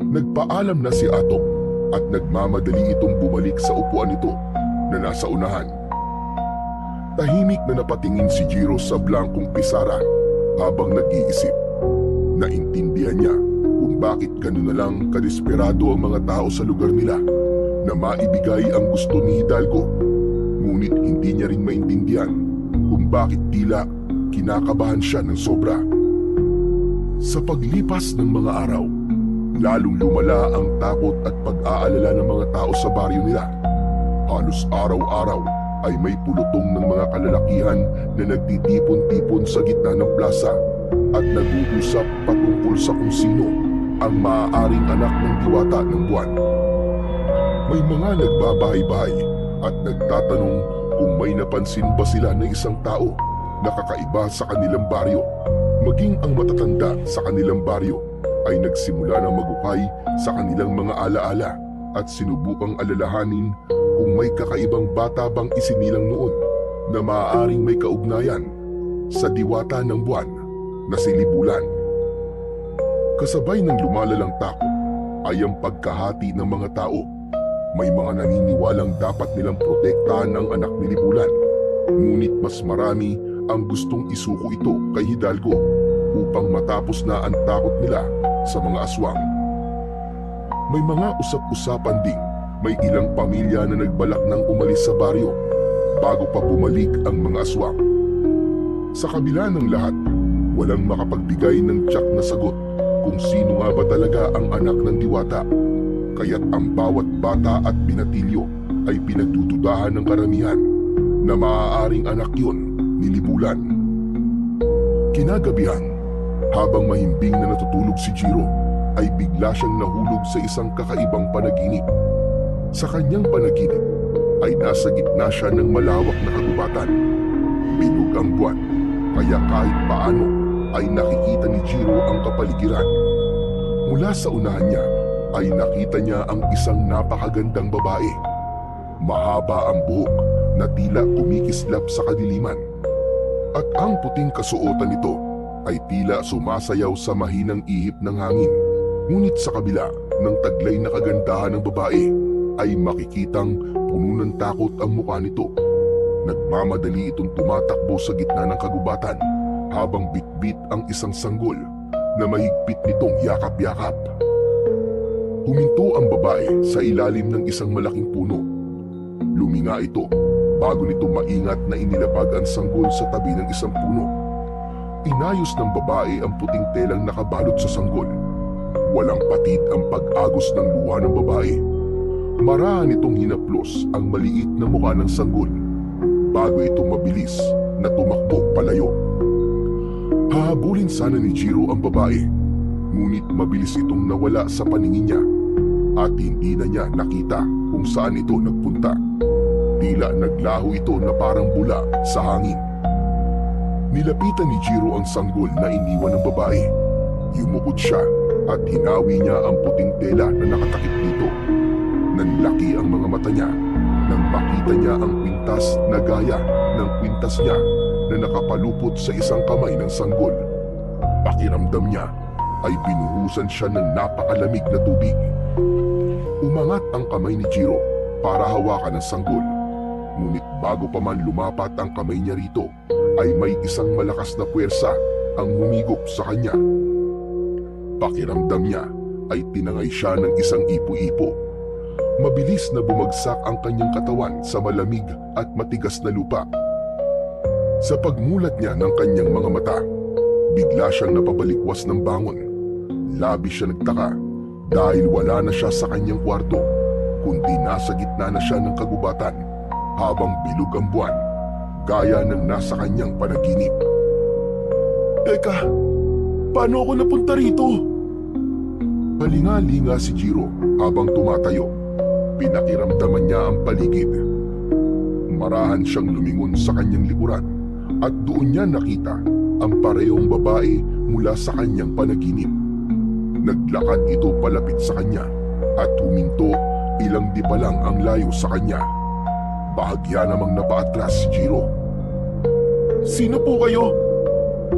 Nagpaalam na si Atong at nagmamadali itong bumalik sa upuan nito na nasa unahan. Tahimik na napatingin si Jiro sa blankong pisara habang nag-iisip. Naintindihan niya kung bakit gano'n na lang kadesperado ang mga tao sa lugar nila na maibigay ang gusto ni Hidalgo. Ngunit hindi niya rin maintindihan kung bakit tila kinakabahan siya ng sobra. Sa paglipas ng mga araw, lalong lumala ang takot at pag-aalala ng mga tao sa baryo nila. Halos araw-araw ay may pulutong ng mga kalalakihan na nagtitipon-tipon sa gitna ng plaza at nag-uusap patungkol sa kung sino ang maaaring anak ng diwata ng buwan. May mga nagbabahay-bahay at nagtatanong kung may napansin ba sila na isang tao na kakaiba sa kanilang baryo. Maging ang matatanda sa kanilang baryo ay nagsimula na magukay sa kanilang mga alaala at sinubukang alalahanin kung may kakaibang bata bang isinilang noon na maaaring may kaugnayan sa diwata ng buwan na si Libulan. Kasabay ng lumalalang takot ay ang pagkahati ng mga tao. May mga naniniwalang dapat nilang protektahan ang anak ni Libulan, ngunit mas marami ang gustong isuko ito kay Hidalgo upang matapos na ang takot nila sa mga aswang. May mga usap-usapan ding may ilang pamilya na nagbalak ng umalis sa baryo bago pa bumalik ang mga aswang. Sa kabila ng lahat, walang makapagbigay ng tiyak na sagot kung sino nga ba talaga ang anak ng diwata, kaya't ang bawat bata at binatilyo ay pinagdududahan ng karamihan na maaaring anak yun ni Libulan. Kinagabihan, habang mahimbing na natutulog si Jiro, ay bigla siyang nahulog sa isang kakaibang panaginip. Sa kanyang panaginip ay nasa gitna siya ng malawak na kagubatan. Bilog ang buwan, kaya kahit paano ay nakikita ni Jiro ang kapaligiran. Mula sa unahan niya ay nakita niya ang isang napakagandang babae. Mahaba ang buhok na tila kumikislap sa kadiliman. At ang puting kasuotan nito ay tila sumasayaw sa mahinang ihip ng hangin. Ngunit sa kabila ng taglay na kagandahan ng babae ay makikitang puno ng takot ang mukha nito. Nagmamadali itong tumatakbo sa gitna ng kagubatan habang bitbit ang isang sanggol na mahigpit nitong yakap-yakap. Huminto ang babae sa ilalim ng isang malaking puno. Luminga ito bago nito maingat na inilapag ang sanggol sa tabi ng isang puno. Inayos ng babae ang puting telang nakabalot sa sanggol. Walang patid ang pag-agos ng luha ng babae. Marahan itong hinaplos ang maliit na mukha ng sanggol bago ito mabilis na tumakbo palayo. Hahabulin sana ni Jiro ang babae, ngunit mabilis itong nawala sa paningin niya at hindi na niya nakita kung saan ito nagpunta. Tila naglaho ito na parang bula sa hangin. Nilapitan ni Jiro ang sanggol na iniwan ng babae. Yumukod siya at hinawi niya ang puting tela na nakatakip dito. Nanlaki ang mga mata niya nang makita niya ang kwintas na gaya ng kwintas niya na nakapalupot sa isang kamay ng sanggol. Pakiramdam niya ay binuhusan siya ng napakalamig na tubig. Umangat ang kamay ni Jiro para hawakan ang sanggol. Ngunit bago pa man lumapat ang kamay niya rito, ay may isang malakas na puwersa ang humigop sa kanya. Pakiramdam niya ay tinangay siya ng isang ipo-ipo. Mabilis na bumagsak ang kanyang katawan sa malamig at matigas na lupa. Sa pagmulat niya ng kanyang mga mata, bigla siyang napabalikwas ng bangon. Labis siya nagtaka dahil wala na siya sa kanyang kwarto, kundi nasa gitna na siya ng kagubatan habang bilog ang buwan, gaya ng nasa kanyang panaginip. Teka, paano ako napunta rito? Palinga-linga si Jiro habang tumatayo. Pinakiramdaman niya ang paligid. Marahan siyang lumingon sa kanyang likuran at doon niya nakita ang parehong babae mula sa kanyang panaginip. Naglakad ito palapit sa kanya at huminto ilang di pa lang ang layo sa kanya. Bahagya namang napaatras si Jiro. Sino po kayo?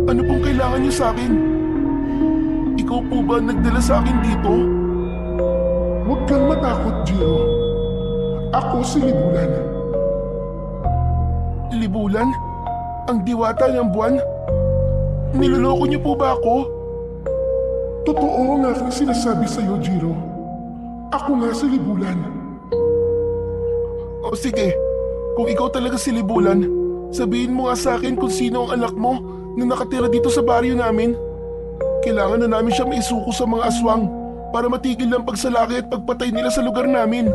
Ano pong kailangan niyo sa akin? Ikaw po ba nagdala sa akin dito? Huwag kang matakot, Jiro. Ako si Libulan. Libulan? Ang diwata ng buwan? Niloloko niyo po ba ako? Totoo ang aking sinasabi sa'yo, Jiro. Ako nga si Libulan. O sige, kung ikaw talaga si Libulan, sabihin mo nga sa akin kung sino ang anak mo na nakatira dito sa baryo namin. Kailangan na namin siya maisuko sa mga aswang para matigil ang pagsalaki at pagpatay nila sa lugar namin.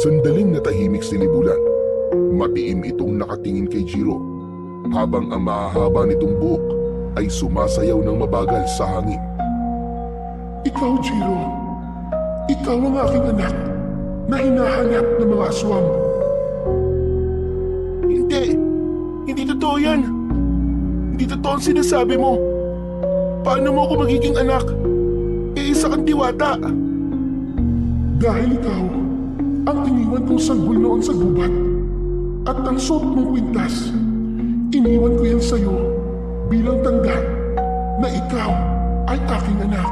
Sandaling natahimik si Libulan. Matiim itong nakatingin kay Jiro habang ang mahahaba nitong buhok ay sumasayaw ng mabagal sa hangin. Ikaw, Jiro. Ikaw ang aking anak. na hinahanap ng mga aswang. Hindi. Hindi totoo yan. Hindi totoo ang sinasabi mo. Paano mo ako magiging anak? Isa kang diwata. Dahil ikaw ang iniwan kong sanggol noon sa gubat at ang suot mong kwintas, iniwan ko yan sa'yo bilang tanda na ikaw ay aking anak.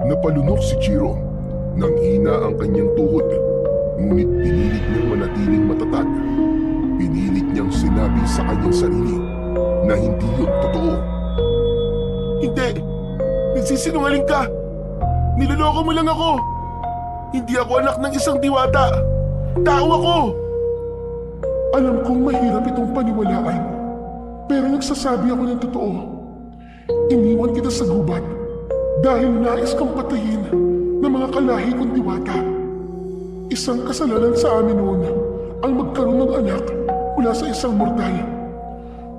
Napalunok si Jiro nang hina ang kanyang tuhod, ngunit pinilit niyang manatiling matatag. Pinilit niyang sinabi sa kanyang sarili na hindi yun totoo. Hindi! Nagsisinungaling ka! Niloloko mo lang ako! Hindi ako anak ng isang diwata! Tao ako! Alam kong mahirap itong paniwalaan, pero nagsasabi ako ng totoo. Iniwan kita sa gubat dahil nais kang patayin ng mga kalahi kong diwata. Isang kasalanan sa amin noon ang magkaroon ng anak mula sa isang mortal.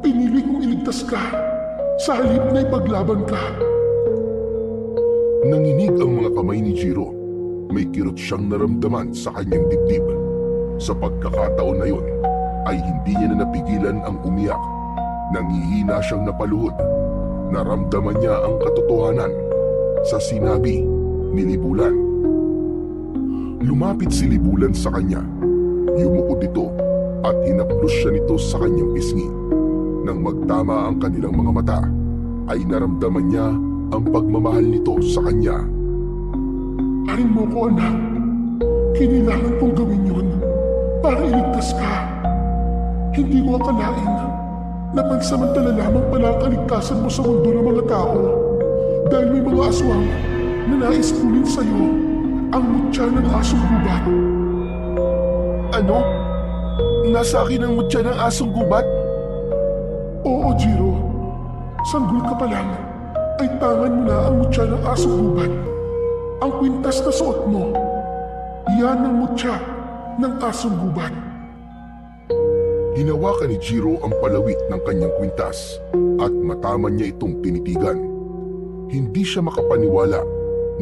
Pinili kong iligtas ka sa halip na ipaglaban ka. Nanginig ang mga kamay ni Jiro. May kirot siyang naramdaman sa kanyang dibdib. Sa pagkakataon na yun, ay hindi niya na napigilan ang umiyak. Nangihina siyang napaluhod. Naramdaman niya ang katotohanan sa sinabi ni Libulan. Lumapit si Libulan sa kanya. Yumukod ito at hinaplos siya nito sa kanyang pisngi. Nang magtama ang kanilang mga mata, ay naramdaman niya ang pagmamahal nito sa kanya. Haring mo ko, anak. Kailangan kong gawin yun para iligtas ka. Hindi ko akalain na pansamantala lamang pala ang kaligtasan mo sa mundo ng mga tao dahil may mga aswang na nais kunin sa'yo ang mutya ng asong gubat. Ano? Nasa akin ang mutya ng asong gubat? Oo, Jiro. Sanggol ka pa lang ay tangan mo na ang mutya ng asong gubat. Ang kwintas na suot mo, yan ang mutya ng asong gubat. Hinawakan ni Jiro ang palawit ng kanyang kwintas at mataman niya itong tinitigan. Hindi siya makapaniwala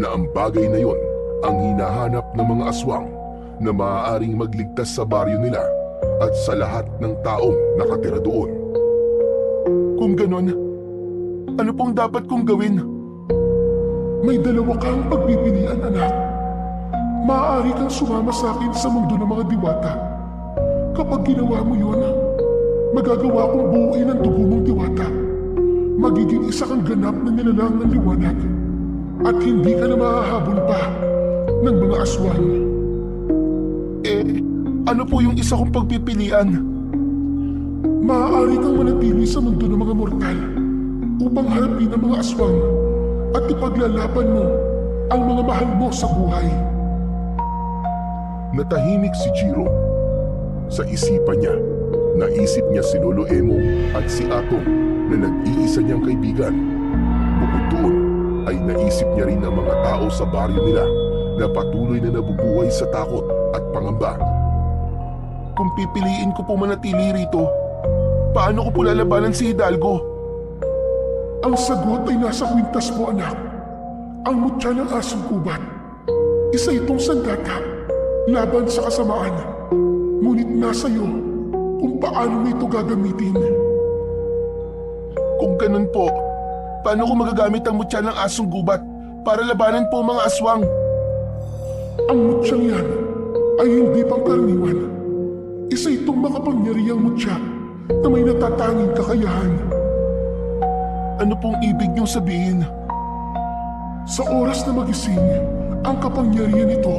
na ang bagay na yon ang hinahanap ng mga aswang na maaaring magligtas sa baryo nila at sa lahat ng taong nakatira doon. Kung ganon, ano pong dapat kong gawin? May dalawa kang pagpipilian, anak. Maaari kang sumama sa akin sa mundo ng mga diwata. Kapag ginawa mo yun, magagawa kong buuin ang dugo mong diwata. Magiging isa kang ganap na nilalang ng liwanag. At hindi ka na mahahabol pa ng mga aswang. Ano po yung isa kong pagpipilian? Maaari kang manatili sa mundo ng mga mortal upang harapin ang mga aswang at ipaglalaban mo ang mga mahal mo sa buhay. Natahimik si Jiro. Sa isipan niya, naisip niya si Lolo Emo at si Atong na nag-iisa niyang kaibigan. Bukod doon, ay naisip niya rin ang mga tao sa baryo nila na patuloy na nabubuhay sa takot at pangamba. Kung pipiliin ko po manatili rito, paano ko po lalabanan si Hidalgo? Ang sagot ay nasa kwintas mo, anak. Ang mutya ng asong gubat. Isa itong sandata laban sa kasamaan. Ngunit nasa iyo kung paano mo ito gagamitin. Kung ganun po, paano ko magagamit ang mutya ng asong gubat para labanan po mga aswang? Ang mutyang yan ay hindi pangkaraniwan. Isa itong makapangyarihang mutya na may natatanging kakayahan. Ano pong ibig niyong sabihin? Sa oras na magising, ang kapangyarihan nito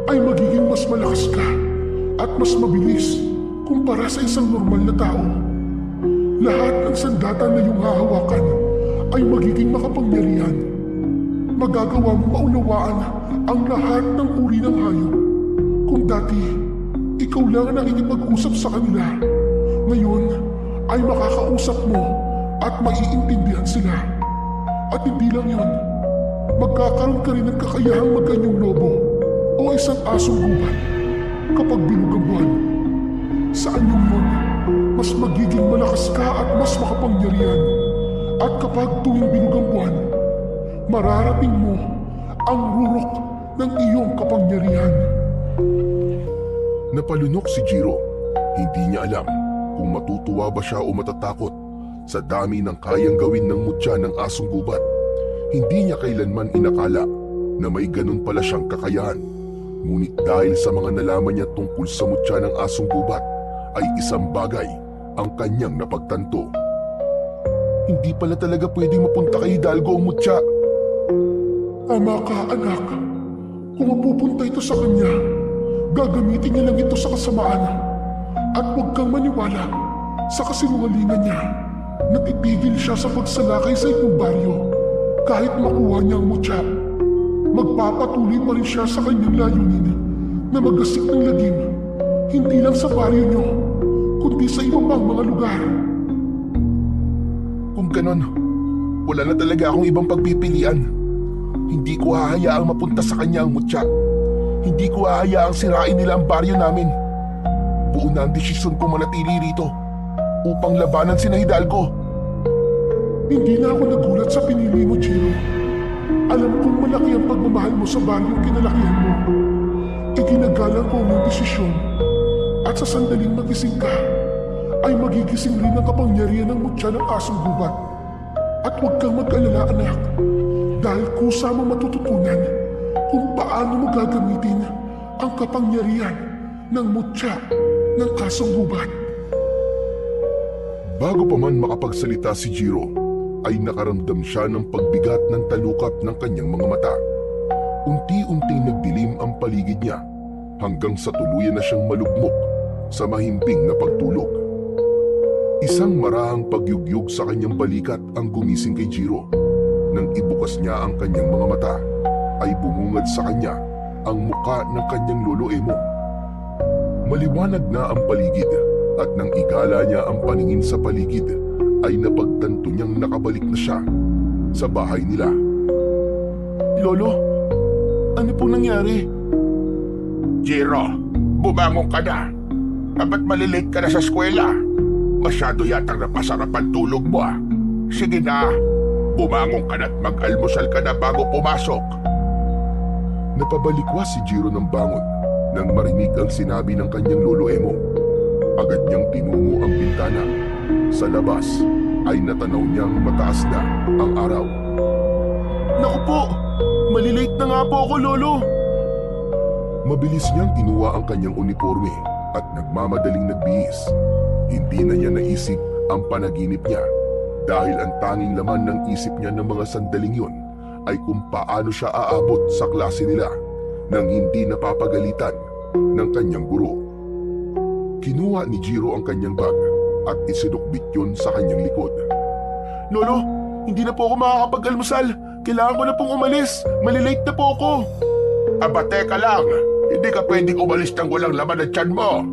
ay magiging mas malakas ka at mas mabilis kumpara sa isang normal na tao. Lahat ng sandata na iyong hahawakan ay magiging makapangyarihan. Magagawa mo maunawaan ang lahat ng uri ng hayop. Kung dati, ikaw lang ang nakikipag-usap sa kanila, ngayon ay makakausap mo at maiintindihan sila. At hindi lang yun, magkakaroon ka rin ng kakayahang magkanyang lobo o isang asong gubat kapag bilog ang buwan. Sa anyong yun, mas magiging malakas ka at mas makapangyarihan. At kapag tuwing bilog ang buwan, mararating mo ang rurok ng iyong kapangyarihan. Napalunok si Jiro. Hindi niya alam kung matutuwa ba siya o matatakot sa dami ng kayang gawin ng mutya ng asong gubat. Hindi niya kailanman inakala na may ganun pala siyang kakayahan. Ngunit dahil sa mga nalaman niya tungkol sa mutya ng asong gubat, ay isang bagay ang kanyang napagtanto. Hindi pala talaga pwedeng mapunta kay Hidalgo ang mutya. Tama ka, anak. Kung mapupunta ito sa kanya, gagamitin niya lang ito sa kasamaan. At huwag kang maniwala sa kasinungalingan niya. Natitigil siya sa pagsalakay sa inyong baryo. Kahit makuha niya ang mutya, magpapatuloy pa rin siya sa kanyang layunin na magasik ng lagim, hindi lang sa baryo niyo, kundi sa ibang mga lugar. Kung ganon, wala na talaga akong ibang pagpipilian. Hindi ko hahayaang mapunta sa kanya ang mutya. Hindi ko hahayaang sirain nila ang baryo namin. Buo na ang desisyon ko manatili rito upang labanan sina Hidalgo. Hindi na ako nagulat sa pinili mo, Jiro. Alam kong malaki ang pagmamahal mo sa baryong kinalakihan mo. Iginagalang ko ang iyong desisyon. At sa sandaling magising ka, ay magigising rin ang kapangyarihan ng mutya ng asong gubat. At huwag kang mag-alala, anak, dahil kusa mo matututunan kung paano mo gagamitin ang kapangyarihan ng mutya ng asong gubat. Bago pa man makapagsalita si Jiro, ay nakaramdam siya ng pagbigat ng talukap ng kanyang mga mata. Unti-unting nagdilim ang paligid niya hanggang sa tuluyan na siyang malugmok sa mahimbing na pagtulog. Isang marahang pagyugyug sa kanyang balikat ang gumising kay Jiro. Nang ibukas niya ang kanyang mga mata, ay bumungad sa kanya ang muka ng kanyang lolo Emo. Maliwanag na ang paligid at nang igala niya ang paningin sa paligid, ay napagtanto niyang nakabalik na siya sa bahay nila. Lolo, ano pong nangyari? Jiro, bumangon ka na. Dapat malilate ka na sa eskwela. Masyado yatang napasarap ang tulog mo ah. Sige na, bumangon ka na at mag-almusal ka na bago pumasok. Napabalikwas si Jiro ng bangon nang marinig ang sinabi ng kanyang lolo Emo. Agad niyang tinungo ang bintana. Sa labas ay natanaw niyang mataas na ang araw. Naku po, malilate na nga po ako, Lolo. Mabilis niyang kinuha ang kanyang uniforme at nagmamadaling nagbihis. Hindi na niya naisip ang panaginip niya dahil ang tanging laman ng isip niya ng mga sandaling yun ay kung paano siya aabot sa klase nila nang hindi napapagalitan ng kanyang guro. Kinuha ni Jiro ang kanyang bag at isinukbit yun sa kanyang likod. Lolo, hindi na po ako makakapag-almusal. Kailangan ko na pong umalis. Malilate na po ako. Aba, teka lang. Hindi ka pwedeng umalis ng walang laman ng tiyan mo.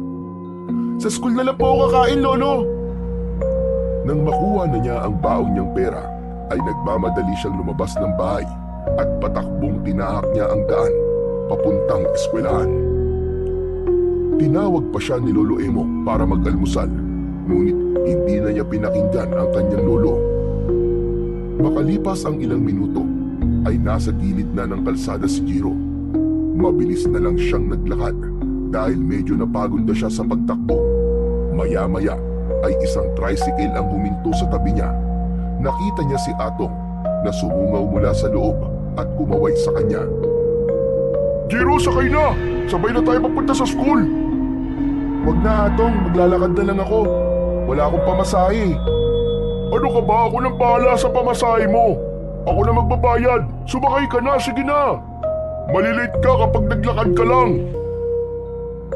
Sa school na lang po ako kakain, Lolo. Nang makuha na niya ang baon niyang pera, ay nagmamadali siyang lumabas ng bahay at patakbong tinahak niya ang daan papuntang eskwelahan. Tinawag pa siya ni Lolo Emo para mag-almusal, ngunit hindi na niya pinakinggan ang kanyang lolo. Makalipas ang ilang minuto, ay nasa gilid na ng kalsada si Jiro. Mabilis na lang siyang naglakad dahil medyo napagod na siya sa pagtakbo. Maya-maya ay isang tricycle ang huminto sa tabi niya. Nakita niya si Atong na sumungaw mula sa loob at kumaway sa kanya. Jiro, sakay na! Sabay na tayo papunta sa school! Wag na, Atong. Maglalakad na lang ako. Wala akong pamasahe. Ano ka ba? Ako nang bahala sa pamasahe mo. Ako na magbabayad. Sumakay ka na, sige na. Malilate ka kapag naglakad ka lang.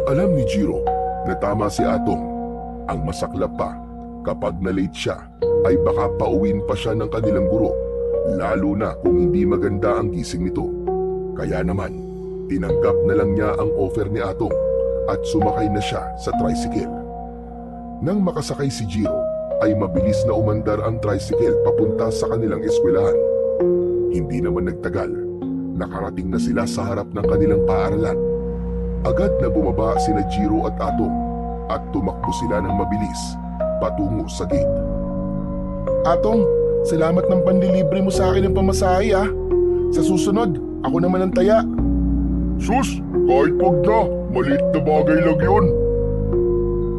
Alam ni Jiro na tama si Atong. Ang masaklap pa, kapag na-late siya, ay baka pauwin pa siya ng kanilang guro, lalo na kung hindi maganda ang gising nito. Kaya naman, tinanggap na lang niya ang offer ni Atong at sumakay na siya sa tricycle. Nang makasakay si Jiro, ay mabilis na umandar ang tricycle papunta sa kanilang eskwelahan. Hindi naman nagtagal, nakarating na sila sa harap ng kanilang paaralan. Agad na bumaba sina Jiro at Atong at tumakbo sila ng mabilis patungo sa gate. Atong, salamat ng panlilibre mo sa akin ng pamasahe ah. Sa susunod, ako naman ang taya. Sus, kahit wag na, maliit na bagay lang yun.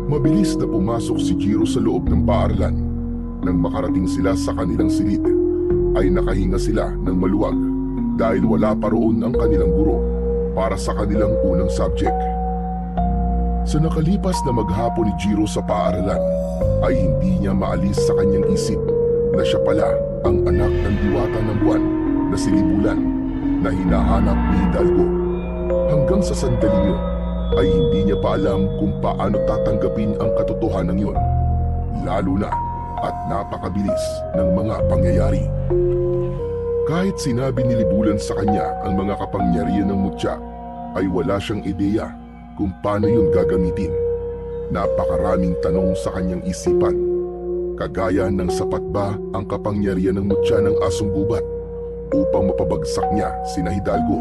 Mabilis na pumasok si Jiro sa loob ng paaralan. Nang makarating sila sa kanilang silid, ay nakahinga sila ng maluwag dahil wala pa roon ang kanilang guro para sa kanilang unang subject. Sa nakalipas na maghapon ni Jiro sa paaralan, ay hindi niya maalis sa kanyang isip na siya pala ang anak ng diwata ng buwan na si Libulan na hinahanap ni Hidalgo. Hanggang sa sandaling yun, ay hindi niya pa alam kung paano tatanggapin ang katotohanan yun, lalo na at napakabilis ng mga pangyayari. Kahit sinabi ni Libulan sa kanya ang mga kapangyarihan ng mutya, ay wala siyang ideya kung paano yun gagamitin. Napakaraming tanong sa kanyang isipan, kagaya ng sapat ba ang kapangyarihan ng mutya ng asong gubat upang mapabagsak niya sina Hidalgo.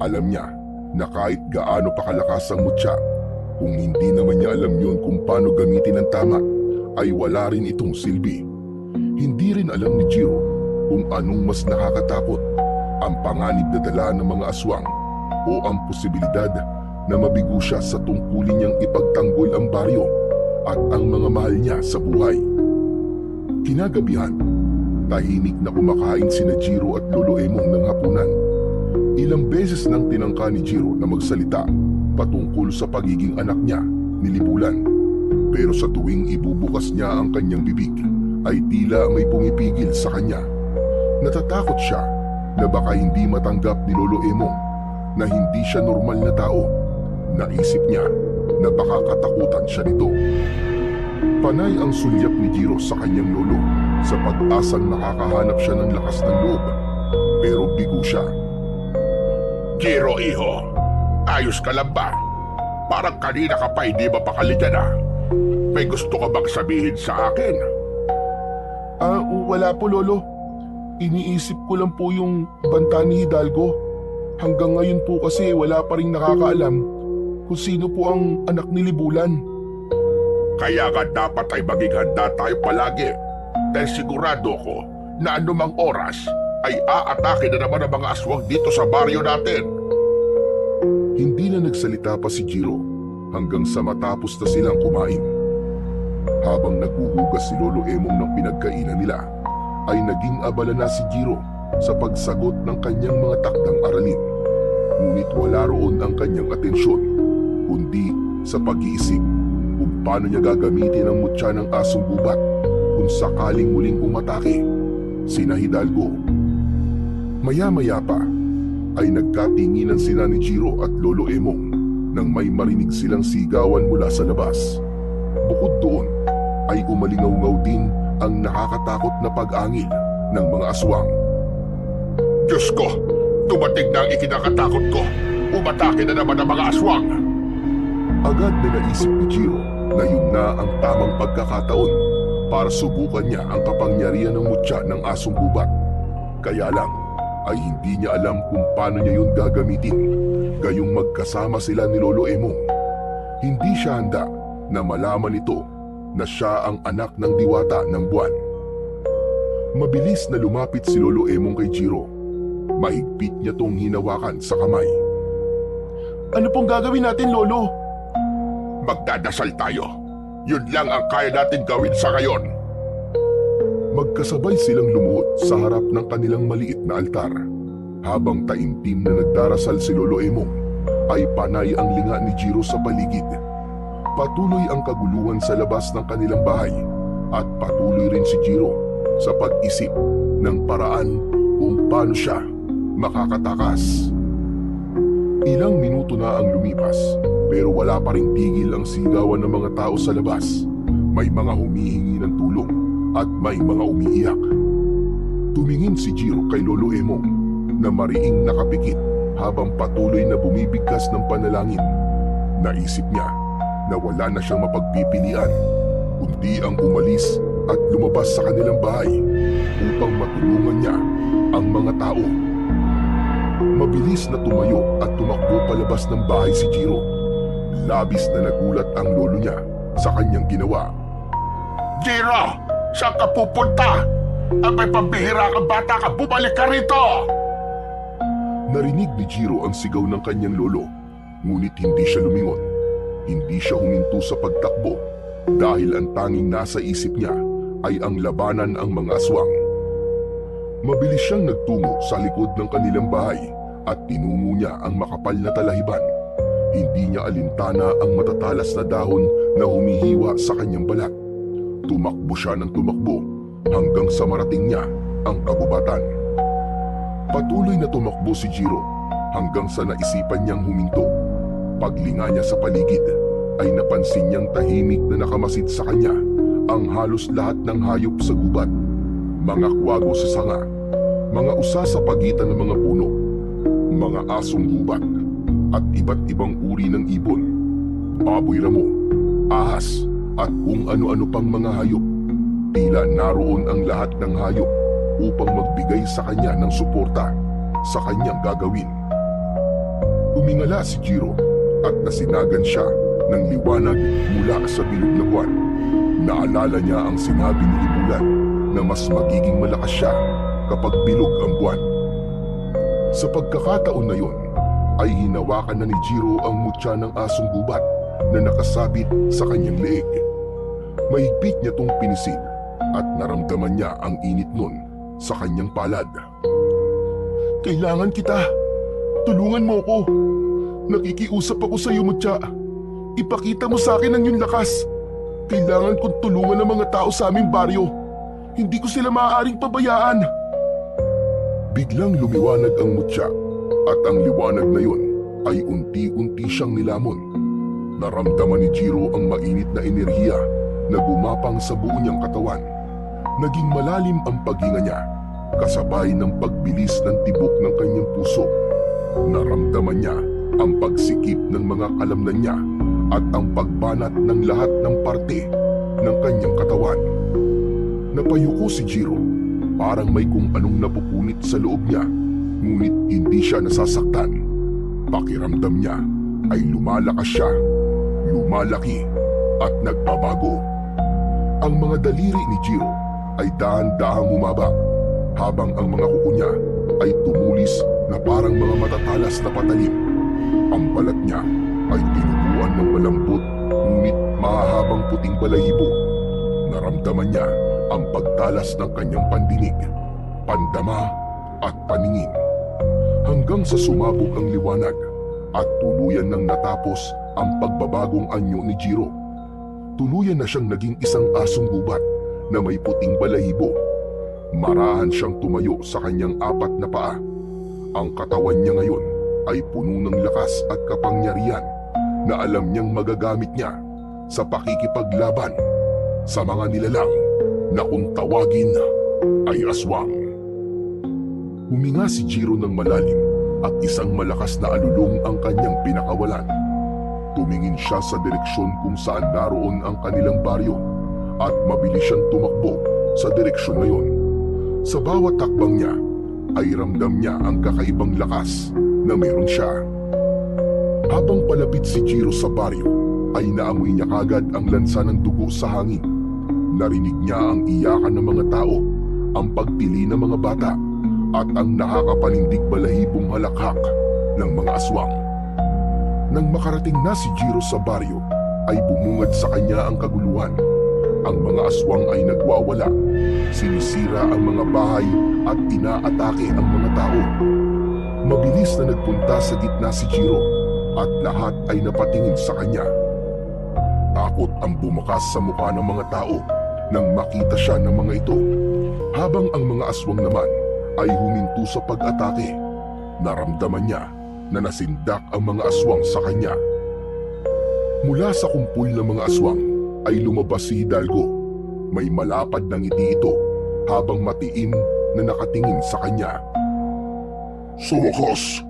Alam niya na kahit gaano pa kalakas ang mutya, kung hindi naman niya alam yun kung paano gamitin ang tama, ay wala rin itong silbi. Hindi rin alam ni Jiro kung anong mas nakakatakot, ang panganib na dala ng mga aswang o ang posibilidad na mabigo siya sa tungkulin niyang ipagtanggol ang baryo at ang mga mahal niya sa buhay. Kinagabihan, tahimik na kumakain sina Jiro at Lolo Emong ng hapunan. Ilang beses nang tinangka ni Jiro na magsalita patungkol sa pagiging anak niya ni Libulan. Pero sa tuwing ibubukas niya ang kanyang bibig, ay tila may pumipigil sa kanya. Natatakot siya na baka hindi matanggap ni Lolo Emong na hindi siya normal na tao. Naisip niya na baka katakutan siya nito. Panay ang sulyap ni Jiro sa kanyang lolo sa pag-asang nakakahanap siya ng lakas ng loob. Pero bigo siya. Jiro, iho, ayos ka lang ba? Parang kanina ka pa hindi mapakali dyan ah. May gusto ka bang sabihin sa akin? Wala po lolo. Iniisip ko lang po yung banta ni Hidalgo. Hanggang ngayon po kasi wala pa rin nakakaalam kung sino po ang anak ni Libulan. Kaya nga dapat ay maging handa tayo palagi. Dahil sigurado ko na anumang oras ay aatake na naman ang mga aswang dito sa baryo natin. Hindi na nagsalita pa si Jiro hanggang sa matapos na silang kumain. Habang naghuhugas si Lolo Emong ng pinagkainan nila, ay naging abala na si Jiro sa pagsagot ng kanyang mga takdang aralin. Ngunit wala roon ang kanyang atensyon, kundi sa pag-iisip kung paano niya gagamitin ang mutya ng asong gubat kung sakaling muling umatake sina Hidalgo. Maya-maya pa ay nagkatinginan sina ni Jiro at Lolo Emong nang may marinig silang sigawan mula sa labas. Bukod doon ay umalingaw-ngaw din ang nakakatakot na pag-angil ng mga aswang. Diyos ko, dumating na ang ikinakatakot ko. Umatake na naman ang mga aswang. Agad na naisip ni Jiro na yun na ang tamang pagkakataon para subukan niya ang kapangyarihan ng mutya ng asong gubat. Kaya lang ay hindi niya alam kung paano niya yun gagamitin, gayong magkasama sila ni Lolo Emong. Hindi siya handa na malaman ito na siya ang anak ng diwata ng buwan. Mabilis na lumapit si Lolo Emong kay Jiro. Mahigpit niya tong hinawakan sa kamay. Ano pong gagawin natin, Lolo? Magdadasal tayo. Yun lang ang kaya natin gawin sa ngayon. Magkasabay silang lumuhod sa harap ng kanilang maliit na altar. Habang taimtim na nagdarasal si Lolo Emong, ay panay ang linga ni Jiro sa paligid. Patuloy ang kaguluhan sa labas ng kanilang bahay at patuloy rin si Jiro sa pag-isip ng paraan kung paano siya makakatakas. Ilang minuto na ang lumipas pero wala pa ring tigil ang sigawan ng mga tao sa labas. May mga humihingi ng tulong at may mga umiiyak. Tumingin si Jiro kay Lolo Emong na mariing nakapikit habang patuloy na bumibigkas ng panalangin. Naisip niya na wala na siyang mapagpipilian kundi ang umalis at lumabas sa kanilang bahay upang matulungan niya ang mga tao. Mabilis na tumayo at tumakbo palabas ng bahay si Jiro. Labis na nagulat ang lolo niya sa kanyang ginawa. Jiro, saan ka pupunta? Ang may pambihira kang bata ka, bumalik ka rito! Narinig ni Jiro ang sigaw ng kanyang lolo, ngunit hindi siya lumingon. Hindi siya huminto sa pagtakbo dahil ang tanging nasa isip niya ay ang labanan ang mga aswang. Mabilis siyang nagtungo sa likod ng kanilang bahay at tinungo niya ang makapal na talahiban. Hindi niya alintana ang matatalas na dahon na humihiwa sa kanyang balat. Tumakbo siya ng tumakbo hanggang sa marating niya ang kagubatan. Patuloy na tumakbo si Jiro hanggang sa naisipan niyang huminto. Paglinga niya sa paligid ay napansin niyang tahimik na nakamasid sa kanya ang halos lahat ng hayop sa gubat. Mga kwago sa sanga, mga usa sa pagitan ng mga puno, mga asong gubat, at iba't ibang uri ng ibon, baboy ramo, ahas, at kung ano-ano pang mga hayop. Tila naroon ang lahat ng hayop upang magbigay sa kanya ng suporta sa kanyang gagawin. Umingala si Jiro at nasinagan siya ng liwanag mula sa bilog na buwan. Naalala niya ang sinabi ni Libulan na mas magiging malakas siya kapag bilog ang buwan. Sa pagkakataon na yon, ay hinawakan na ni Jiro ang mutya ng asong gubat na nakasabit sa kanyang leeg. Mahigpit niya tong pinisil at naramdaman niya ang init nun sa kanyang palad. Kailangan kita. Tulungan mo ko. Nakikiusap ako sa iyo, Mutya. Ipakita mo sa akin ang iyong lakas. Kailangan kong tulungan ng mga tao sa aming baryo. Hindi ko sila maaaring pabayaan. Biglang lumiwanag ang mutya at ang liwanag na yon ay unti-unti siyang nilamon. Naramdaman ni Jiro ang mainit na enerhiya na gumapang sa buo niyang katawan. Naging malalim ang paghinga niya, kasabay ng pagbilis ng tibok ng kanyang puso. Naramdaman niya ang pagsikip ng mga kalamnan niya at ang pagbanat ng lahat ng parte ng kanyang katawan. Napayuko si Jiro, parang may kung anong napupunit sa loob niya, ngunit hindi siya nasasaktan. Pakiramdam niya ay lumalakas siya, lumalaki at nagbabago. Ang mga daliri ni Jiro ay dahan-dahang humaba, habang ang mga kuko niya ay tumulis na parang mga matatalas na patalim. Ang balat niya ay tinubuan ng malambot ngunit mahahabang puting balahibo. Naramdaman niya ang pagtalas ng kanyang pandinig, pandama at paningin. Hanggang sa sumabog ang liwanag at tuluyan nang natapos ang pagbabagong anyo ni Jiro. Tuluyan na siyang naging isang asong gubat na may puting balahibo. Marahan siyang tumayo sa kanyang 4 na paa. Ang katawan niya ngayon ay puno ng lakas at kapangyarihan na alam niyang magagamit niya sa pakikipaglaban sa mga nilalang na kung tawagin ay aswang. Huminga si Jiro ng malalim at isang malakas na alulong ang kanyang pinakawalan. Tumingin siya sa direksyon kung saan naroon ang kanilang baryo at mabilis siyang tumakbo sa direksyon na yon. Sa bawat takbang niya ay ramdam niya ang kakaibang lakas na meron siya. Habang palapit si Jiro sa baryo ay naamoy niya kagad ang lansa ng dugo sa hangin. Narinig niya ang iyakan ng mga tao, ang pagtili ng mga bata at ang nakakapanindig balahibong halakhak ng mga aswang. Nang makarating na si Jiro sa baryo ay bumungad sa kanya ang kaguluhan. Ang mga aswang ay nagwawala, sinisira ang mga bahay at inaatake ang mga tao. Mabilis na nagpunta sa gitna si Jiro at lahat ay napatingin sa kanya. Takot ang bumakas sa mukha ng mga tao nang makita siya ng mga ito, habang ang mga aswang naman ay huminto sa pag-atake. Naramdaman niya na nasindak ang mga aswang sa kanya. Mula sa kumpul ng mga aswang ay lumabas si Hidalgo. May malapad na ngiti ito habang matiim na nakatingin sa kanya. Sa wakas,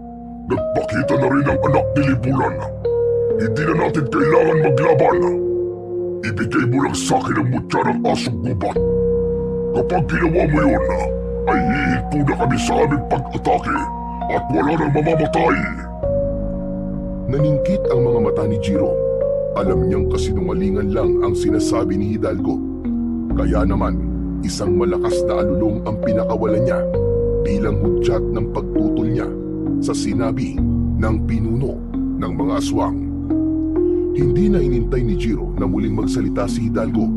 nagpakita na rin ang anak ni Libulan. Hindi na natin kailangan maglaban. Ibigay mo lang sa akin ang mutya ng asong gubat. Kapag ginawa mo yun, ay hihinto na kami sa aming pag-atake at wala nang mamamatay. Naningkit ang mga mata ni Jiro. Alam niyang kasinungalingan lang ang sinasabi ni Hidalgo. Kaya naman, isang malakas na alulong ang pinakawalan niya bilang hudyat ng pagtutol niya sa sinabi ng pinuno ng mga aswang. Hindi na inintay ni Jiro na muling magsalita si Hidalgo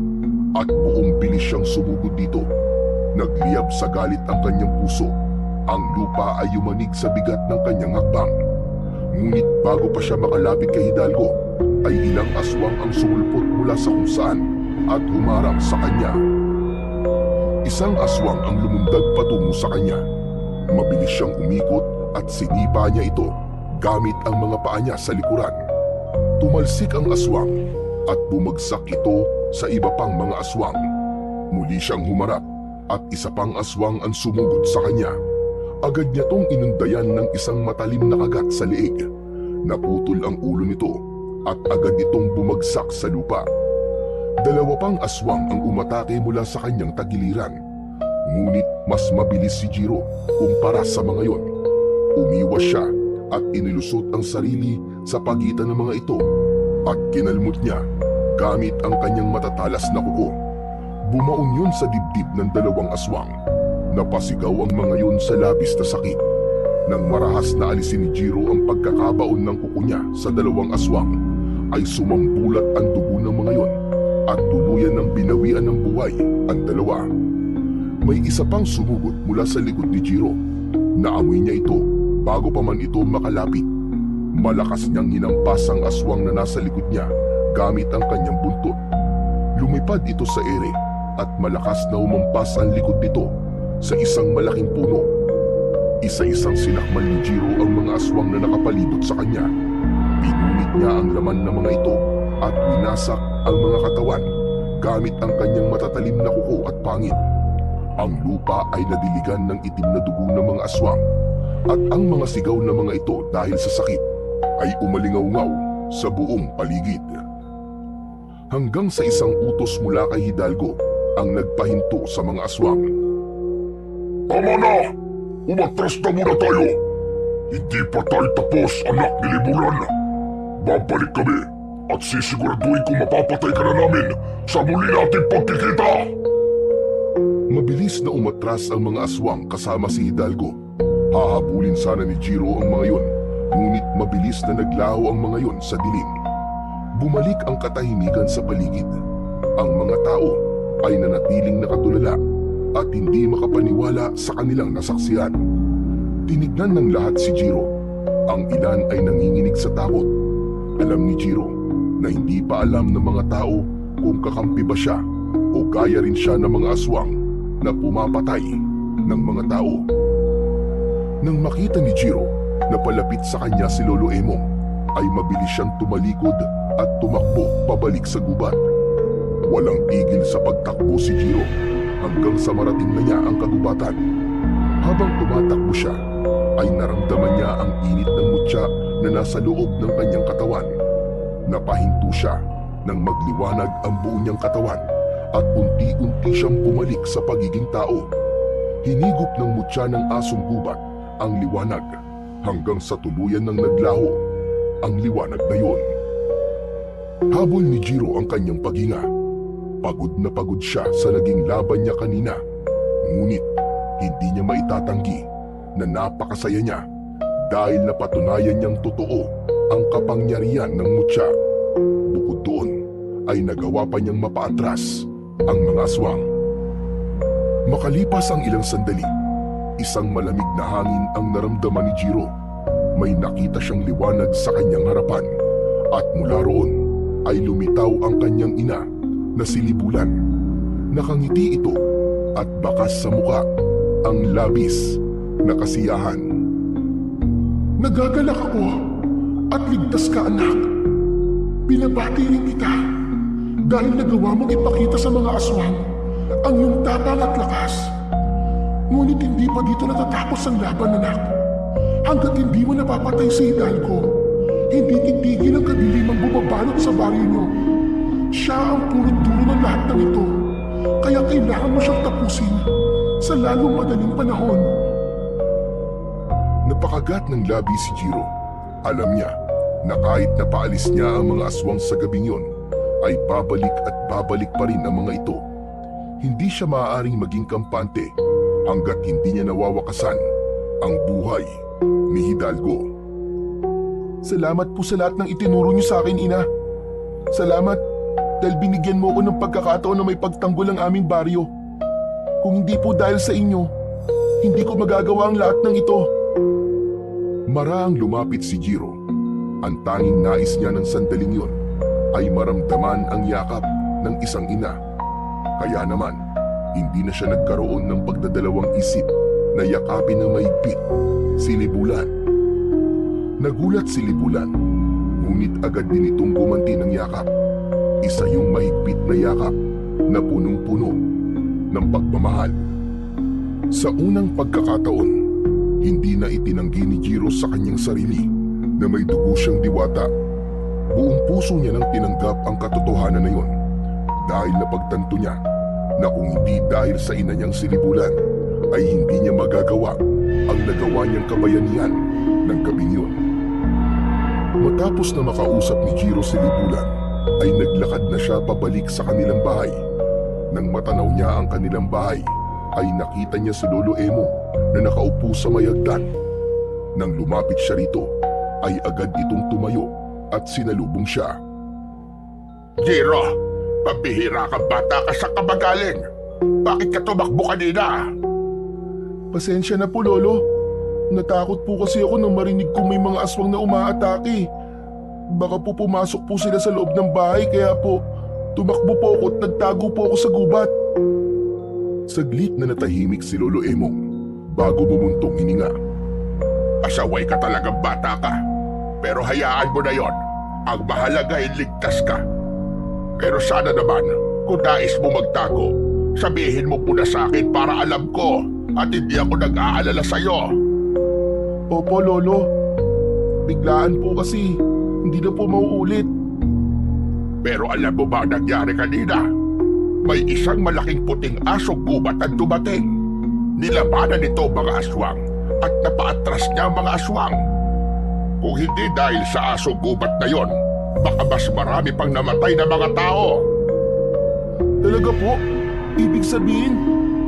at buong bilis siyang sumugod dito. Nagliyab sa galit ang kanyang puso. Ang lupa ay yumanig sa bigat ng kanyang hakbang. Ngunit bago pa siya makalapit kay Hidalgo, ay ilang aswang ang sumulpot mula sa kung saan at humarang sa kanya. Isang aswang ang lumundag patungo sa kanya. Mabilis siyang umikot at sinipa niya ito gamit ang mga paa niya sa likuran. Tumalsik ang aswang at bumagsak ito sa iba pang mga aswang. Muli siyang humarap at isa pang aswang ang sumugod sa kanya. Agad niya tong inundayan ng isang matalim na kagat sa leeg. Naputol ang ulo nito at agad itong bumagsak sa lupa. Dalawa pang aswang ang umatake mula sa kanyang tagiliran. Ngunit mas mabilis si Jiro kumpara sa mga yon. Umiwas siya at inilusot ang sarili sa pagitan ng mga ito at kinalmot niya gamit ang kanyang matatalas na kuko. Bumaon yun sa dibdib ng dalawang aswang. Napasigaw ang mga yun sa labis na sakit. Nang marahas na alisin ni Jiro ang pagkakabaon ng kuko niya sa dalawang aswang, ay sumambulat ang dugo ng mga yon at tuluyan ng binawian ng buhay ang dalawa. May isa pang sumugod mula sa likod ni Jiro. Naamoy niya ito bago pa man ito makalapit. Malakas niyang hinampas ang aswang na nasa likod niya gamit ang kanyang buntot. Lumipad ito sa ere at malakas na umampas ang likod nito sa isang malaking puno. Isa-isang sinakmal ni Jiro ang mga aswang na nakapalibot sa kanya. Pinunit niya ang laman ng mga ito at winasak ang mga katawan gamit ang kanyang matatalim na kuko at pangil. Ang lupa ay nadiligan ng itim na dugo ng mga aswang at ang mga sigaw ng mga ito dahil sa sakit ay umalingaw-ngaw sa buong paligid. Hanggang sa isang utos mula kay Hidalgo ang nagpahinto sa mga aswang. Tama na! Umatras na muna tayo! Hindi pa tayo tapos, anak ni Libulan. Babalik kami at sisiguraduhin kung mapapatay ka na namin sa muli nating pagkikita! Mabilis na umatras ang mga aswang kasama si Hidalgo. Hahabulin sana ni Jiro ang mga yon, ngunit mabilis na naglaho ang mga yon sa dilim. Bumalik ang katahimikan sa paligid. Ang mga tao ay nanatiling nakatulala at hindi makapaniwala sa kanilang nasaksihan. Tinignan ng lahat si Jiro. Ang ilan ay nanginginig sa takot. Alam ni Jiro na hindi pa alam ng mga tao kung kakampi ba siya o gaya rin siya ng mga aswang na pumapatay ng mga tao. Nang makita ni Jiro na palapit sa kanya si Lolo Emong, ay mabilis siyang tumalikod at tumakbo pabalik sa gubat. Walang tigil sa pagtakbo si Jiro hanggang sa marating na niya ang kagubatan. Habang tumatakbo siya, ay naramdaman niya ang init ng mutya na nasa loob ng kanyang katawan. Napahinto siya nang magliwanag ang buo niyang katawan at unti-unti siyang bumalik sa pagiging tao. Hinigop ng mutya ng asong gubat ang liwanag hanggang sa tuluyan ng naglaho ang liwanag na yon. Habol ni Jiro ang kanyang paghinga. Pagod na pagod siya sa naging laban niya kanina. Ngunit hindi niya maitatanggi na napakasaya niya dahil napatunayan niyang totoo ang kapangyarihan ng mutya. Bukod doon ay nagawa pa niyang mapaatras ang mga aswang. Makalipas ang ilang sandali, isang malamig na hangin ang naramdaman ni Jiro. May nakita siyang liwanag sa kanyang harapan at mula roon ay lumitaw ang kanyang ina na si Libulan. Nakangiti ito at bakas sa muka ang labis na kasiyahan. Nagagalak ako at ligtas ka, anak. Binabati rin kita dahil nagawa mong ipakita sa mga aswang ang iyong tapang at lakas. Ngunit hindi pa dito natatapos ang laban, anak. Hanggat hindi mo napapatay si Hidalgo, hindi titigil ang kadilimang bumabalot sa baryo niyo. Siya ang punot-dulo ng lahat ng ito, kaya kailangan mo siyang tapusin sa lalong madaling panahon. Napakagat ng labi si Jiro. Alam niya na kahit napaalis niya ang mga aswang sa gabing yon, ay babalik at babalik pa rin ang mga ito. Hindi siya maaaring maging kampante hanggat hindi niya nawawakasan ang buhay ni Hidalgo. Salamat po sa lahat ng itinuro niyo sa akin, ina. Salamat dahil binigyan mo ko ng pagkakataon na may pagtanggol ang aming baryo. Kung hindi po dahil sa inyo, hindi ko magagawa ang lahat ng ito. Maraang lumapit si Jiro. Ang tanging nais niya ng sandaling yun ay maramdaman ang yakap ng isang ina. Kaya naman, hindi na siya nagkaroon ng pagdadalawang isip na yakapin ng mahigpit si Libulan. Nagulat si Libulan, ngunit agad din itong gumanti ng yakap. Isa yung mahigpit na yakap na punong-puno ng pagmamahal. Sa unang pagkakataon, hindi na itinanggi ni Jiro sa kanyang sarili na may dugo siyang diwata. Buong puso niya nang tinanggap ang katotohanan na yon dahil napagtanto niya na kung hindi dahil sa ina niyang si Libulan ay hindi niya magagawa ang nagawa niyang kabayanihan ng gabing yun. Matapos na makausap ni Jiro si Libulan ay naglakad na siya pabalik sa kanilang bahay. Nang matanaw niya ang kanilang bahay ay nakita niya si Lolo Emo na nakaupo sa may hagdan. Nang lumapit siya rito ay agad itong tumayo at sinalubong siya. Jiro, pabihira ka bata ka sa kabagaling. Bakit ka tumakbo kanina? Pasensya na po, Lolo. Natakot po kasi ako nang marinig ko may mga aswang na umaatake. Baka po pumasok po sila sa loob ng bahay kaya po tumakbo po ako at nagtago po ako sa gubat. Saglit na natahimik si Lolo Emong bago bumuntong hininga. Asaway ka talagang bata ka. Pero hayaan mo na yon. Ang mahalaga ay ligtas ka. Pero sana naman, kung nais mo magtago, sabihin mo muna sa akin para alam ko at hindi ako nag-aalala sa'yo. Opo, Lolo. Biglaan po kasi hindi na po mauulit. Pero alam mo ba ang nangyari kanina? May isang malaking puting asong gubat ang dumating. Nilabanan nito mga aswang at napaatras niya ang mga aswang. Kung hindi dahil sa asong gubat na yon, baka mas marami pang namatay na mga tao. Talaga po? Ibig sabihin,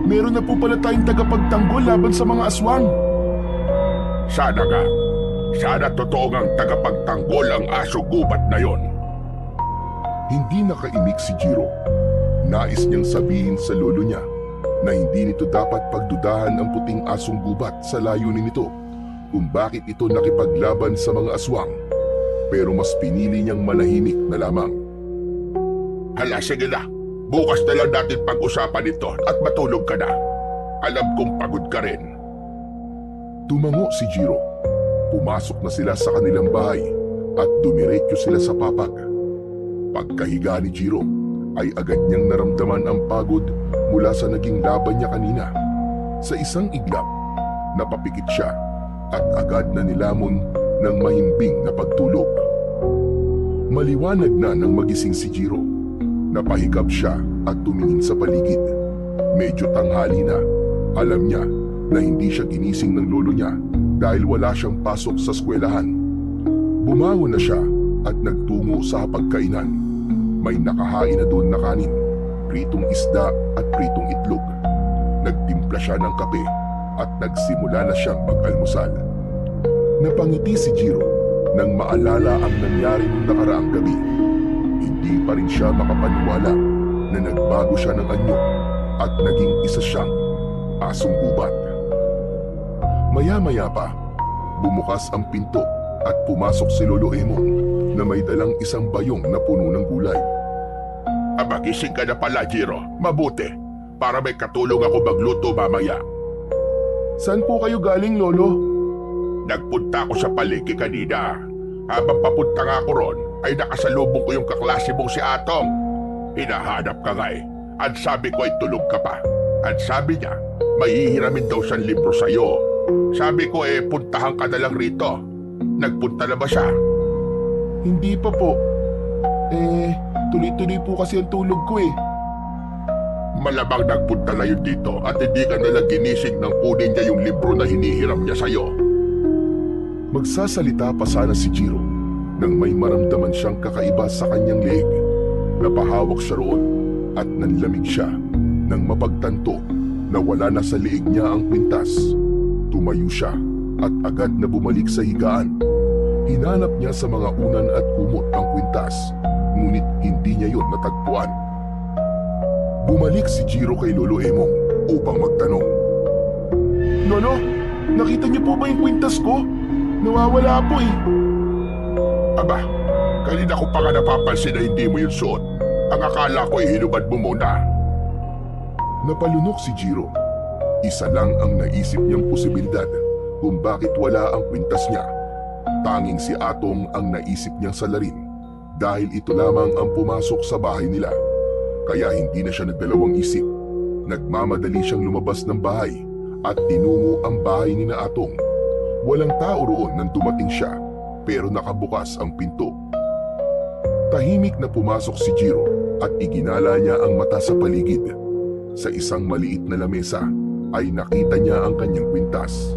meron na po pala tayong tagapagtanggol laban sa mga aswang. Sana nga. Sana totoo ngang tagapagtanggol ang asong gubat na yon. Hindi nakaimik si Jiro. Nais niyang sabihin sa lolo niya na hindi nito dapat pagdudahan ang puting asong gubat sa layunin nito kung bakit ito nakipaglaban sa mga aswang. Pero mas pinili niyang manahimik na lamang. Hala, sige na. Bukas na lang natin pag-usapan ito at matulog ka na. Alam kong pagod ka rin. Tumango si Jiro. Pumasok na sila sa kanilang bahay at dumiretso sila sa papag. Pagkahiga ni Jiro ay agad niyang naramdaman ang pagod mula sa naging laban niya kanina. Sa isang iglap, napapikit siya at agad na nilamon ng mahimbing na pagtulog. Maliwanag na nang magising si Jiro. Napahikap siya at tumingin sa paligid. Medyo tanghali na. Alam niya na hindi siya ginising ng lolo niya dahil wala siyang pasok sa eskwelahan. Bumangon na siya at nagtungo sa hapagkainan. May nakahain na doon na kanin, pritong isda at pritong itlog. Nagtimpla siya ng kape at nagsimula na siyang mag-almusal. Napangiti si Jiro nang maalala ang nangyari noong nakaraang gabi. Hindi pa rin siya makapaniwala na nagbago siya ng anyo at naging isa siyang asong gubat. Maya-maya pa, bumukas ang pinto at pumasok si Lolo Emong na may dalang isang bayong na puno ng gulay. Magising ka na pala, Jiro. Mabuti. Para may katulong ako magluto mamaya. Saan po kayo galing, Lolo? Nagpunta ako sa palengke kanina. Habang papunta nga ako ron, ay nakasalubong ko yung kaklase mong si Atong. Hinahanap ka nga eh. At sabi ko ay tulog ka pa. At sabi niya, may hihiramin daw siyang libro sa'yo. Sabi ko eh, puntahan ka na lang rito. Nagpunta na ba siya? Hindi pa po. Tuloy-tuloy po kasi ang tulog ko eh. Malamang nagpunta na yun dito at hindi ka nalang ginising nang kunin niya yung libro na hinihiram niya sa'yo. Magsasalita pa sana si Jiro nang may maramdaman siyang kakaiba sa kanyang leeg. Napahawak siya roon at nanlamig siya nang mapagtanto na wala na sa leeg niya ang kwintas. Tumayo siya at agad na bumalik sa higaan. Hinanap niya sa mga unan at kumot ang kwintas, ngunit hindi niya yon natagpuan. Bumalik si Jiro kay Lolo Emong upang magtanong. Lolo, nakita niyo po ba yung kwintas ko? Nawawala po eh. Aba, kanina ko pa nga napapansin na hindi mo yun suot. Ang akala ko ay hinubad mo muna. Napalunok si Jiro. Isa lang ang naisip niyang posibilidad kung bakit wala ang kwintas niya. Tanging si Atong ang naisip niyang salarin dahil ito lamang ang pumasok sa bahay nila. Kaya hindi na siya nagdalawang isip. Nagmamadali siyang lumabas ng bahay at tinungo ang bahay ni na Atong. Walang tao roon nang dumating siya pero nakabukas ang pinto. Tahimik na pumasok si Jiro at iginala niya ang mata sa paligid. Sa isang maliit na lamesa ay nakita niya ang kanyang kwintas.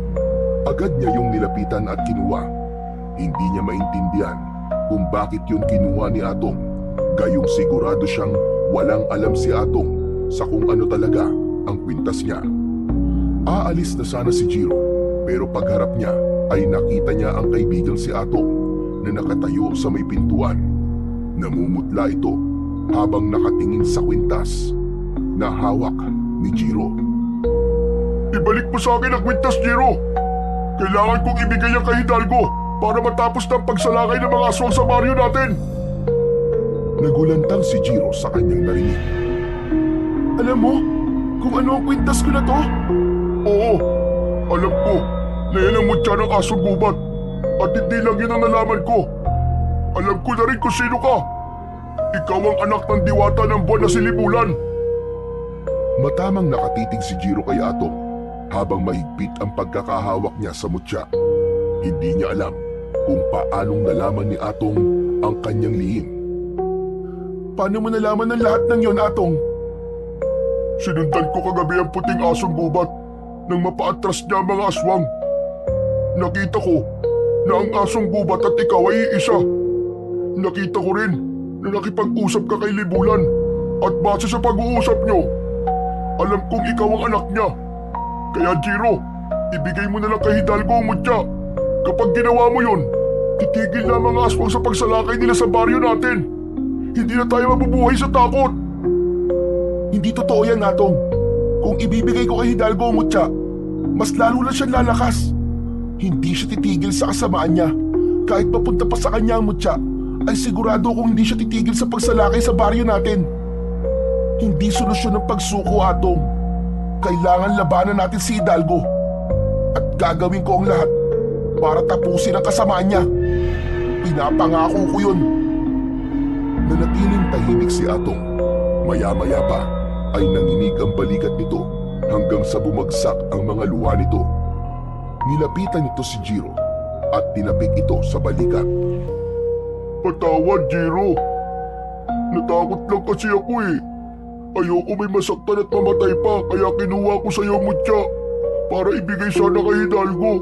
Agad niya yung nilapitan at kinuha. Hindi niya maintindihan kung bakit yun kinuha ni Atong. Gayong sigurado siyang walang alam si Atong sa kung ano talaga ang kwintas niya. Aalis na sana si Jiro pero pagharap niya ay nakita niya ang kaibigang si Atong na nakatayo sa may pintuan. Namumutla ito habang nakatingin sa kwintas na hawak ni Jiro. Ibalik mo sa akin ang kwintas, Jiro. Kailangan kong ibigay ang kay Hidalgo para matapos ng pagsalakay ng mga aswang sa baryo natin. Nagulantang si Jiro sa kanyang narinig. Alam mo kung ano ang kwintas ko na to? Oo, alam ko na yan ang mutya ng asong gubat at hindi lang yun ang nalaman ko. Alam ko na rin kung sino ka. Ikaw ang anak ng diwata ng buwan na si Libulan. Matamang nakatitig si Jiro kay Atong habang mahigpit ang pagkakahawak niya sa mutya. Hindi niya alam kung paanong nalaman ni Atong ang kanyang lihim. Paano mo nalaman ng lahat ng yon, Atong? Sinundan ko kagabi ang puting asong gubat nang mapaatras niya ang mga aswang. Nakita ko na ang asong gubat at ikaw ay iisa. Nakita ko rin na nakipag-usap ka kay Libulan at base sa pag-uusap nyo, alam kong ikaw ang anak niya. Kaya Jiro, ibigay mo na lang kay Hidalgo ang mutya. Kapag ginawa mo yun, titigil na ang mga aswang sa pagsalakay nila sa baryo natin. Hindi na tayo mabubuhay sa takot. Hindi totoo yan, Atong. Kung ibibigay ko kay Hidalgo ang mutya, mas lalo na siyang lalakas. Hindi siya titigil sa kasamaan niya. Kahit papunta pa sa kanya ang mutya, ay sigurado kung hindi siya titigil sa pagsalakay sa baryo natin. Hindi solusyon ng pagsuko, Atong. Kailangan labanan natin si Hidalgo. At gagawin ko ang lahat para tapusin ang kasamaan niya. Pinapangako ko yun. Nanatiling tahimik si Atong. Maya-maya pa ay nanginig ang balikat nito hanggang sa bumagsak ang mga luha nito. Nilapitan nito si Jiro at tinapik ito sa balikat. Patawad, Jiro. Natakot lang kasi ako eh. Ayoko may masaktan at mamatay pa kaya kinuha ko sa iyo mutya para ibigay sana kay Hidalgo.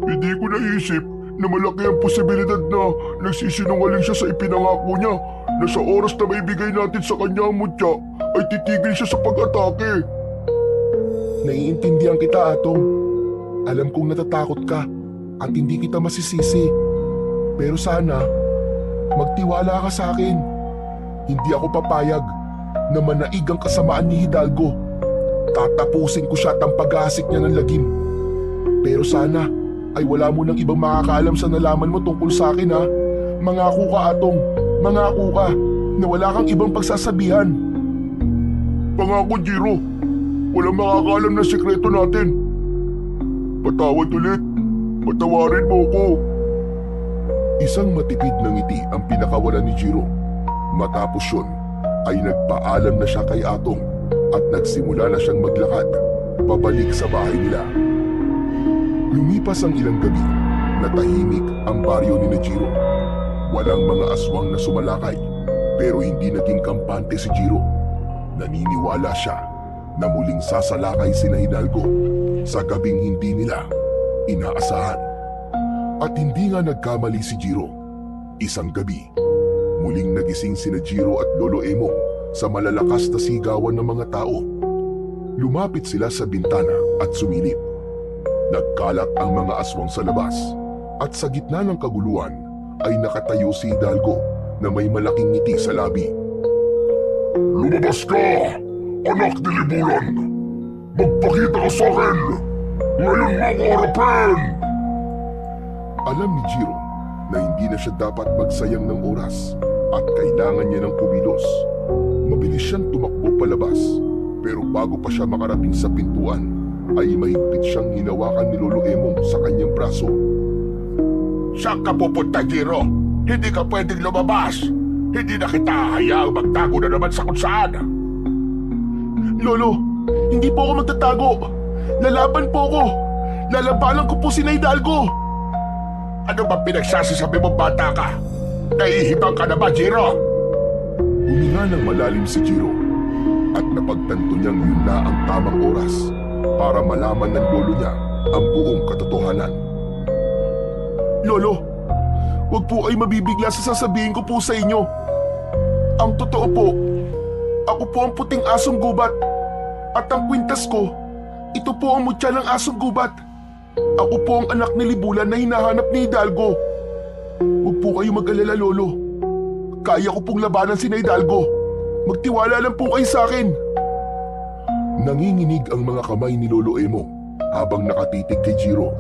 Hindi ko naisip na malaki ang posibilidad na nagsisinungaling siya sa ipinangako niya na sa oras na maibigay natin sa kanya ang mutya ay titigil siya sa pag-atake. Naiintindihan kita, Atong. Alam kong natatakot ka at hindi kita masisisi. Pero sana, magtiwala ka sa akin. Hindi ako papayag na manaig ang kasamaan ni Hidalgo. Tatapusin ko siya at ang pag-aasik niya ng lagim. Pero sana ay wala mo nang ibang makakaalam sa nalaman mo tungkol sa akin, ha? Mangako ka, Atong. Mangako ka na wala kang ibang pagsasabihan. Pangako, Jiro. Walang makakaalam na sikreto natin. Patawad ulit. Patawarin mo ko. Isang matipid na ngiti ang pinakawalan ni Jiro. Matapos yun, ay nagpaalam na siya kay Atong at nagsimula na siyang maglakad pabalik sa bahay nila. Lumipas ang ilang gabi na tahimik ang baryo ni Jiro. Walang mga aswang na sumalakay pero hindi naging kampante si Jiro. Naniniwala siya na muling sasalakay sina Hidalgo sa gabing hindi nila inaasahan. At hindi nga nagkamali si Jiro. Isang gabi, muling nagising sina Jiro at Lolo Emong sa malalakas na sigawan ng mga tao. Lumapit sila sa bintana at sumilip. Nagkalat ang mga aswang sa labas at sa gitna ng kaguluhan ay nakatayo si Hidalgo na may malaking ngiti sa labi. Lumabas ka, anak ni Libulan! Magpakita ka sa akin! Ngayon mo ako harapin! Alam ni Jiro na hindi na siya dapat magsayang ng oras at kailangan niya ng kumilos. Mabilis siyang tumakbo palabas, pero bago pa siya makarating sa pintuan ay mahigpit siyang hinawakan ni Lolo Emong sa kanyang braso. Saan ka pupunta, Jiro? Hindi ka pwedeng lumabas! Hindi na kita hayaang magtago na naman sa kung saan! Lolo, hindi po ako magtatago. Lalaban po ako. Lalabanan ko po si Hidalgo. Ano ba pinagsasasabi mo, bata ka? Nahihibang ka na ba, Jiro? Huminga ng malalim si Jiro at napagtanto niyang yun na ang tamang oras para malaman ng lolo niya ang buong katotohanan. Lolo, huwag po kayo mabibigla sa sasabihin ko po sa inyo. Ang totoo po, ako po ang puting asong gubat. At ang kwintas ko, ito po ang mutya ng asong gubat. Ako po ang anak ni Libulan na hinahanap ni Hidalgo. Huwag po kayo mag-alala, Lolo. Kaya ko pong labanan si Hidalgo. Magtiwala lang po kayo sa akin. Nanginginig ang mga kamay ni Lolo Emo habang nakatitig kay Jiro.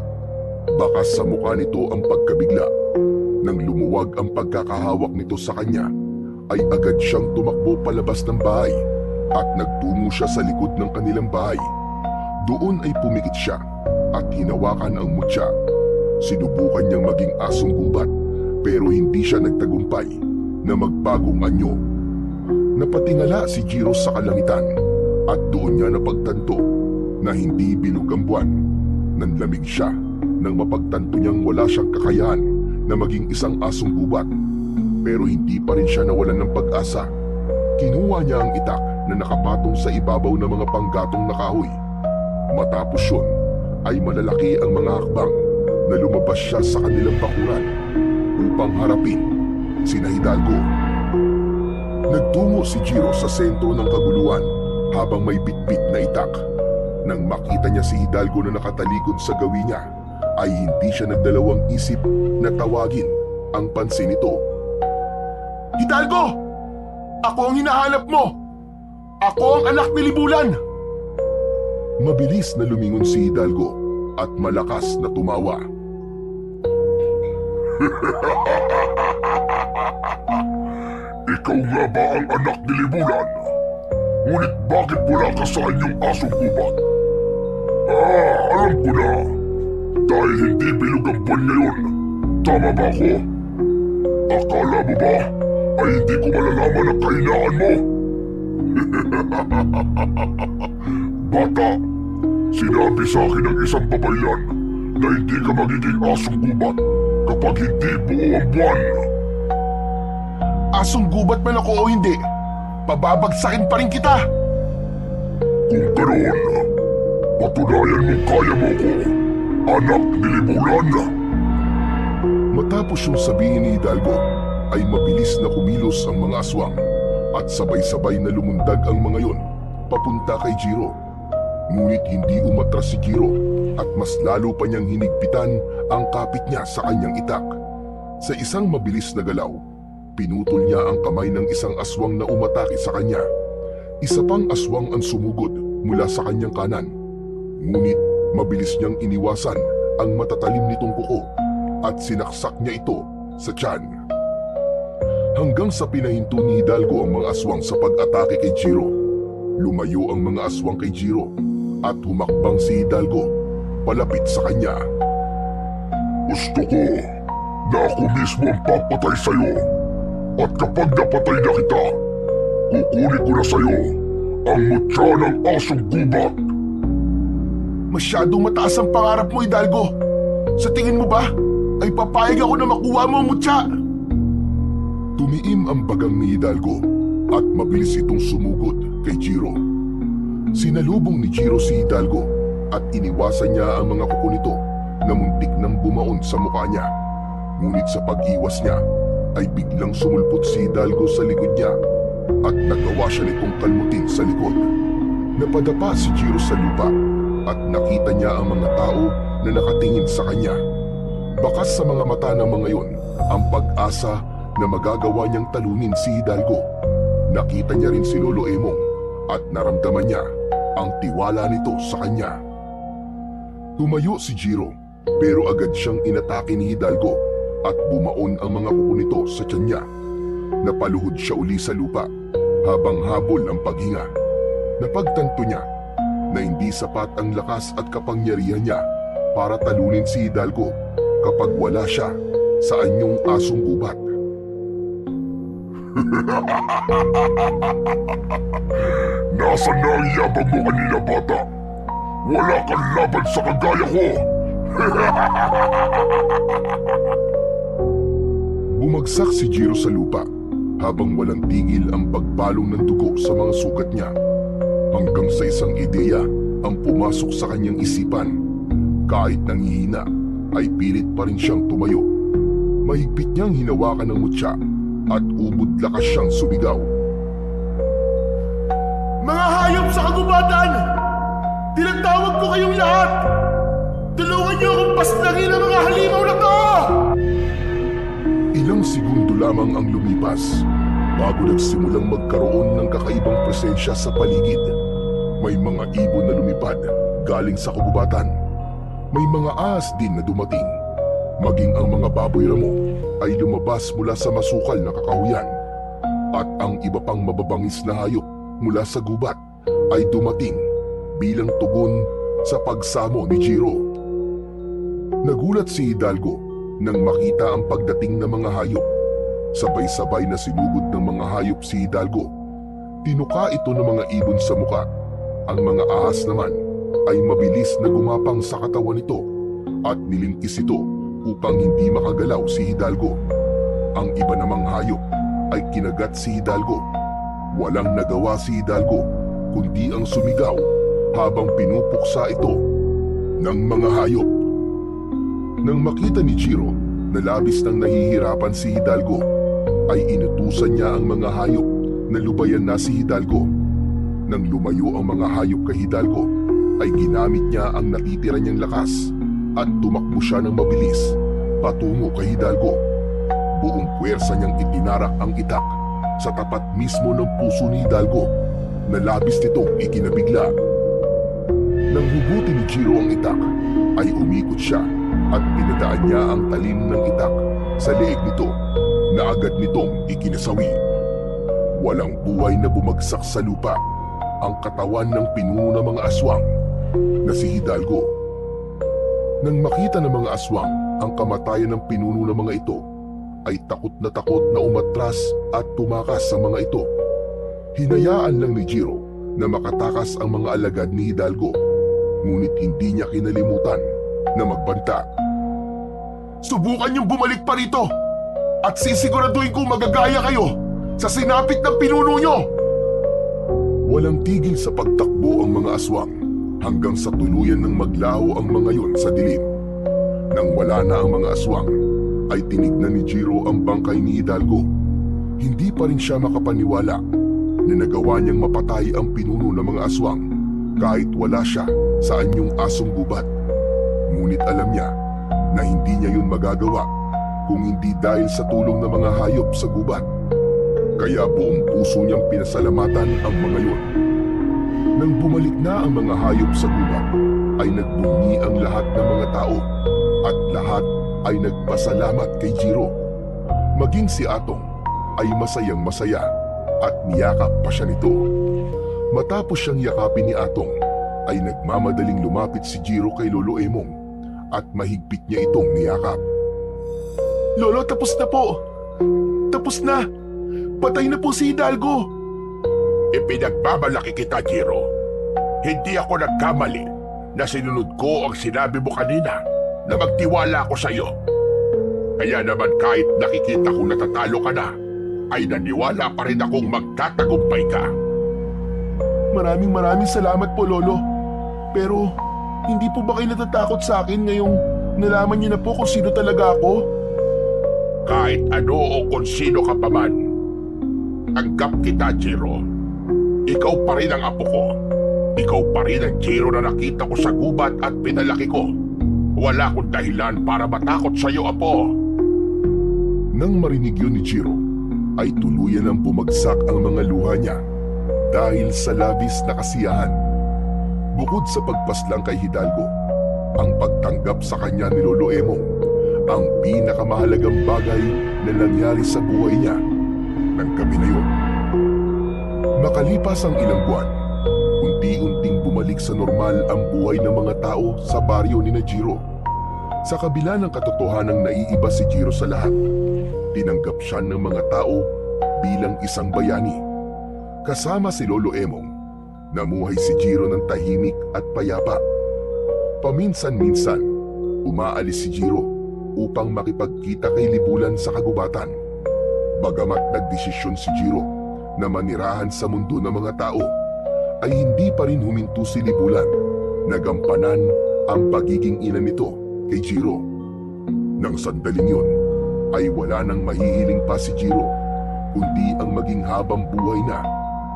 Bakas sa mukha nito ang pagkabigla. Nang lumuwag ang pagkakahawak nito sa kanya, ay agad siyang tumakbo palabas ng bahay at nagtungo siya sa likod ng kanilang bahay. Doon ay pumikit siya at hinawakan ang mutya. Sinubukan niyang maging asong gubat pero hindi siya nagtagumpay na magbagong anyo. Napatingala si Jiro sa kalangitan at doon niya napagtanto na hindi bilog ang buwan. Nanlamig siya nang mapagtanto niyang wala siyang kakayahan na maging isang asong gubat. Pero hindi pa rin siya nawalan ng pag-asa. Kinuha niya ang itak na nakapatong sa ibabaw ng mga panggatong na kahoy. Matapos yun ay malalaki ang mga hakbang na lumabas siya sa kanilang bakuran upang harapin si Hidalgo. Nagtungo si Jiro sa sentro ng kaguluhan habang may bitbit na itak. Nang makita niya si Hidalgo na nakatalikod sa gawi niya, ay hindi siya nagdalawang isip na tawagin ang pansin nito. Hidalgo! Ako ang hinahanap mo! Ako ang anak ni Libulan! Mabilis na lumingon si Hidalgo at malakas na tumawa. Ikaw nga ba ang anak ni Libulan? Ngunit bakit wala ka sa inyong asong gubat? Alam ko na. Dahil hindi bilog ang buwan ngayon. Tama ba ako? Akala mo ba ay hindi ko malalaman ang kahinaan mo? Bata, sinabi sa akin ng isang babayan na hindi ka magiging asong gubat kapag hindi buo ang buwan. Asong gubat man ako o hindi, pababagsakin pa rin kita! Kung ganoon, patunayan mong kaya mo ko, anak ni Libulan. Matapos yung sabihin ni Hidalgo, ay mabilis na kumilos ang mga aswang at sabay-sabay na lumundag ang mga yon papunta kay Jiro. Ngunit hindi umatras si Jiro at mas lalo pa niyang hinigpitan ang kapit niya sa kanyang itak. Sa isang mabilis na galaw, pinutol niya ang kamay ng isang aswang na umatake sa kanya. Isa pang aswang ang sumugod mula sa kanyang kanan. Ngunit mabilis niyang iniwasan ang matatalim nitong kuko at sinaksak niya ito sa tiyan. Hanggang sa pinahinto ni Hidalgo ang mga aswang sa pag-atake kay Jiro. Lumayo ang mga aswang kay Jiro at humakbang si Hidalgo palapit sa kanya. Gusto ko na ako mismo ang papatay sa'yo. At kapag napatay na kita, kukunin ko na sa'yo ang mutya ng asong gubat. Masyadong mataas ang pangarap mo, Hidalgo. Sa tingin mo ba, ay papayag ako na makuha mo ang mutya? Tumiim ang bagang ni Hidalgo at mabilis itong sumugod kay Jiro. Sinalubong ni Jiro si Hidalgo at iniwasan niya ang mga kuko nito na muntik nang bumaon sa mukha niya. Ngunit sa pag-iwas niya ay biglang sumulpot si Hidalgo sa likod niya at nagawa siya nitong kalmutin sa likod. Napadapa si Jiro sa lupa at nakita niya ang mga tao na nakatingin sa kanya. Bakas sa mga mata ng mga yon ang pag-asa na magagawa niyang talunin si Hidalgo. Nakita niya rin si Lolo Emong at naramdaman niya ang tiwala nito sa kanya. Tumayo si Jiro pero agad siyang inatake ni Hidalgo at bumaon ang mga kuko nito sa tiyan niya. Napaluhod siya uli sa lupa habang habol ang paghinga. Napagtanto niya na hindi sapat ang lakas at kapangyarihan niya para talunin si Hidalgo kapag wala siya sa anyong asong gubat. Nasaan na ang yabang mo kanina, bata? Wala kang laban sa kagaya ko! Bumagsak si Jiro sa lupa habang walang tigil ang pagbalong ng dugo sa mga sugat niya. Hanggang sa isang ideya ang pumasok sa kanyang isipan. Kahit nanghihina ay pilit pa rin siyang tumayo. Mahigpit niyang hinawakan ng mutya at ubod lakas siyang sumigaw. Mga hayop sa kagubatan! Tinatawag ko kayong lahat! Tulungan niyo akong paslangin ang mga halimaw na to! Ilang segundo lamang ang lumipas bago nagsimulang magkaroon ng kakaibang presensya sa paligid. May mga ibon na lumipad galing sa kagubatan. May mga ahas din na dumating. Maging ang mga baboy ramo ay lumabas mula sa masukal na kakahuyan. At ang iba pang mababangis na hayop mula sa gubat ay dumating bilang tugon sa pagsamo ni Jiro. Nagulat si Hidalgo nang makita ang pagdating ng mga hayop. Sabay-sabay na sinugod ng mga hayop si Hidalgo. Tinuka ito ng mga ibon sa muka. Ang mga ahas naman ay mabilis na gumapang sa katawan nito at nilingkis ito upang hindi makagalaw si Hidalgo. Ang iba namang hayop ay kinagat si Hidalgo. Walang nagawa si Hidalgo kundi ang sumigaw habang pinupuksa ito ng mga hayop. Nang makita ni Jiro na labis nang nahihirapan si Hidalgo, ay inutusan niya ang mga hayop na lubayan na si Hidalgo. Nang lumayo ang mga hayop kay Hidalgo, ay ginamit niya ang natitira niyang lakas at tumakbo siya ng mabilis patungo kay Hidalgo. Buong puwersa niyang itinarak ang itak sa tapat mismo ng puso ni Hidalgo na labis nitong ikinabigla. Nang hugutin ni Jiro ang itak, ay umikot siya at pinadaan niya ang talim ng itak sa leeg nito na agad nitong ikinasawi. Walang buhay na bumagsak sa lupa ang katawan ng pinuno ng mga aswang na si Hidalgo. Nang makita ng mga aswang ang kamatayan ng pinuno ng mga ito, ay takot na umatras at tumakas sa mga ito. Hinayaan lang ni Jiro na makatakas ang mga alagad ni Hidalgo, ngunit hindi niya kinalimutan na magbanta. Subukan niyong bumalik pa rito at sisiguraduhin kong magagaya kayo sa sinapit ng pinuno niyo! Walang tigil sa pagtakbo ang mga aswang hanggang sa tuluyan ng maglaho ang mga yon sa dilim. Nang wala na ang mga aswang, ay tinignan ni Jiro ang bangkay ni Hidalgo. Hindi pa rin siya makapaniwala na nagawa niyang mapatay ang pinuno ng mga aswang kahit wala siya sa anyong asong gubat. Ngunit alam niya na hindi niya yun magagawa kung hindi dahil sa tulong ng mga hayop sa gubat. Kaya buong puso niyang pinasalamatan ang mga yon. Nang bumalik na ang mga hayop sa gubat, ay nagbunyi ang lahat ng mga tao at lahat ay nagpasalamat kay Jiro. Maging si Atong ay masayang masaya at niyakap pa siya nito. Matapos siyang yakapin ni Atong, ay nagmamadaling lumapit si Jiro kay Lolo Emong at mahigpit niya itong niyakap. Lolo, tapos na po! Tapos na! Patay na po si Hidalgo! Ipinagmamalaki kita, Jiro. Hindi ako nagkamali na sinunod ko ang sinabi mo kanina na magtiwala ako sa iyo. Kaya naman kahit nakikita kong natatalo ka na, ay naniwala pa rin akong magtatagumpay ka. Maraming salamat po, Lolo. Pero hindi po ba kayo natatakot sa akin ngayong nalaman niyo na po kung sino talaga ako? Kahit ano o kung sino ka pa man, tanggap kita, Jiro. Ikaw pa rin ang apo ko. Ikaw pa rin ang Jiro na nakita ko sa gubat at pinalaki ko. Wala akong dahilan para matakot sa'yo, Apo. Nang marinig yun ni Jiro, ay tuluyan ang bumagsak ang mga luha niya dahil sa labis na kasiyahan. Bukod sa pagpaslang kay Hidalgo, ang pagtanggap sa kanya ni Lolo Emong ang pinakamahalagang bagay na nangyari sa buhay niya ng gabi na yun. Makalipas ang ilang buwan, unti-unting bumalik sa normal ang buhay ng mga tao sa baryo ni Jiro. Sa kabila ng katotohanang naiiba si Jiro sa lahat, tinanggap siya ng mga tao bilang isang bayani. Kasama si Lolo Emong, namuhay si Jiro ng tahimik at payapa. Paminsan-minsan, umaalis si Jiro upang makipagkita kay Libulan sa kagubatan. Bagamat nagdesisyon si Jiro na manirahan sa mundo ng mga tao, ay hindi pa rin huminto si Libulan na gampanan ang pagiging ina nito kay Jiro. Nang sandaling yun, ay wala nang mahihiling pa si Jiro, kundi ang maging habang buhay na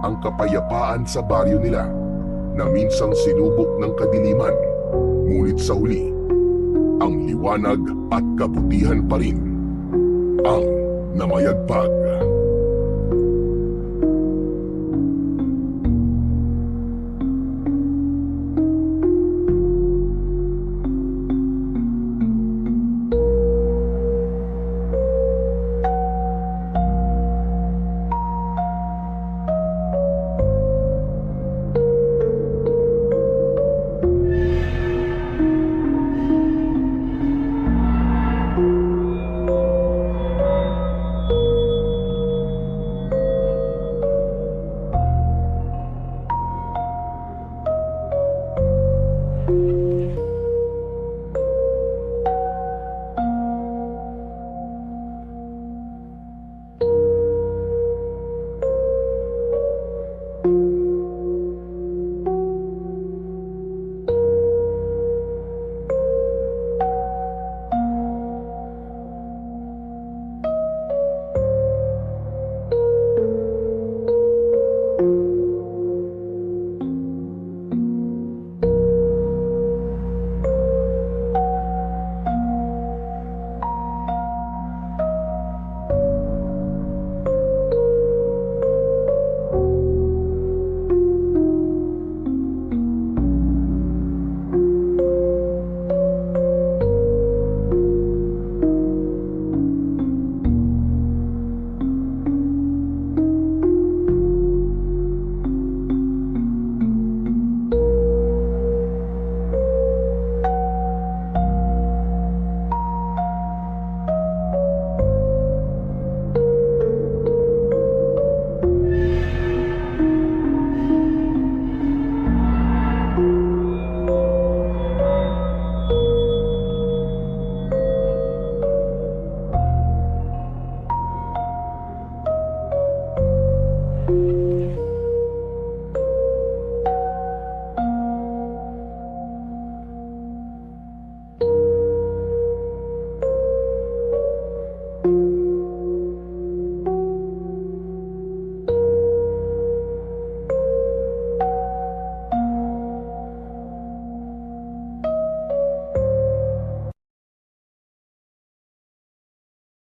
ang kapayapaan sa baryo nila na minsang sinubok ng kadiliman, ngunit sa huli, ang liwanag at kabutihan pa rin ang namayagpag.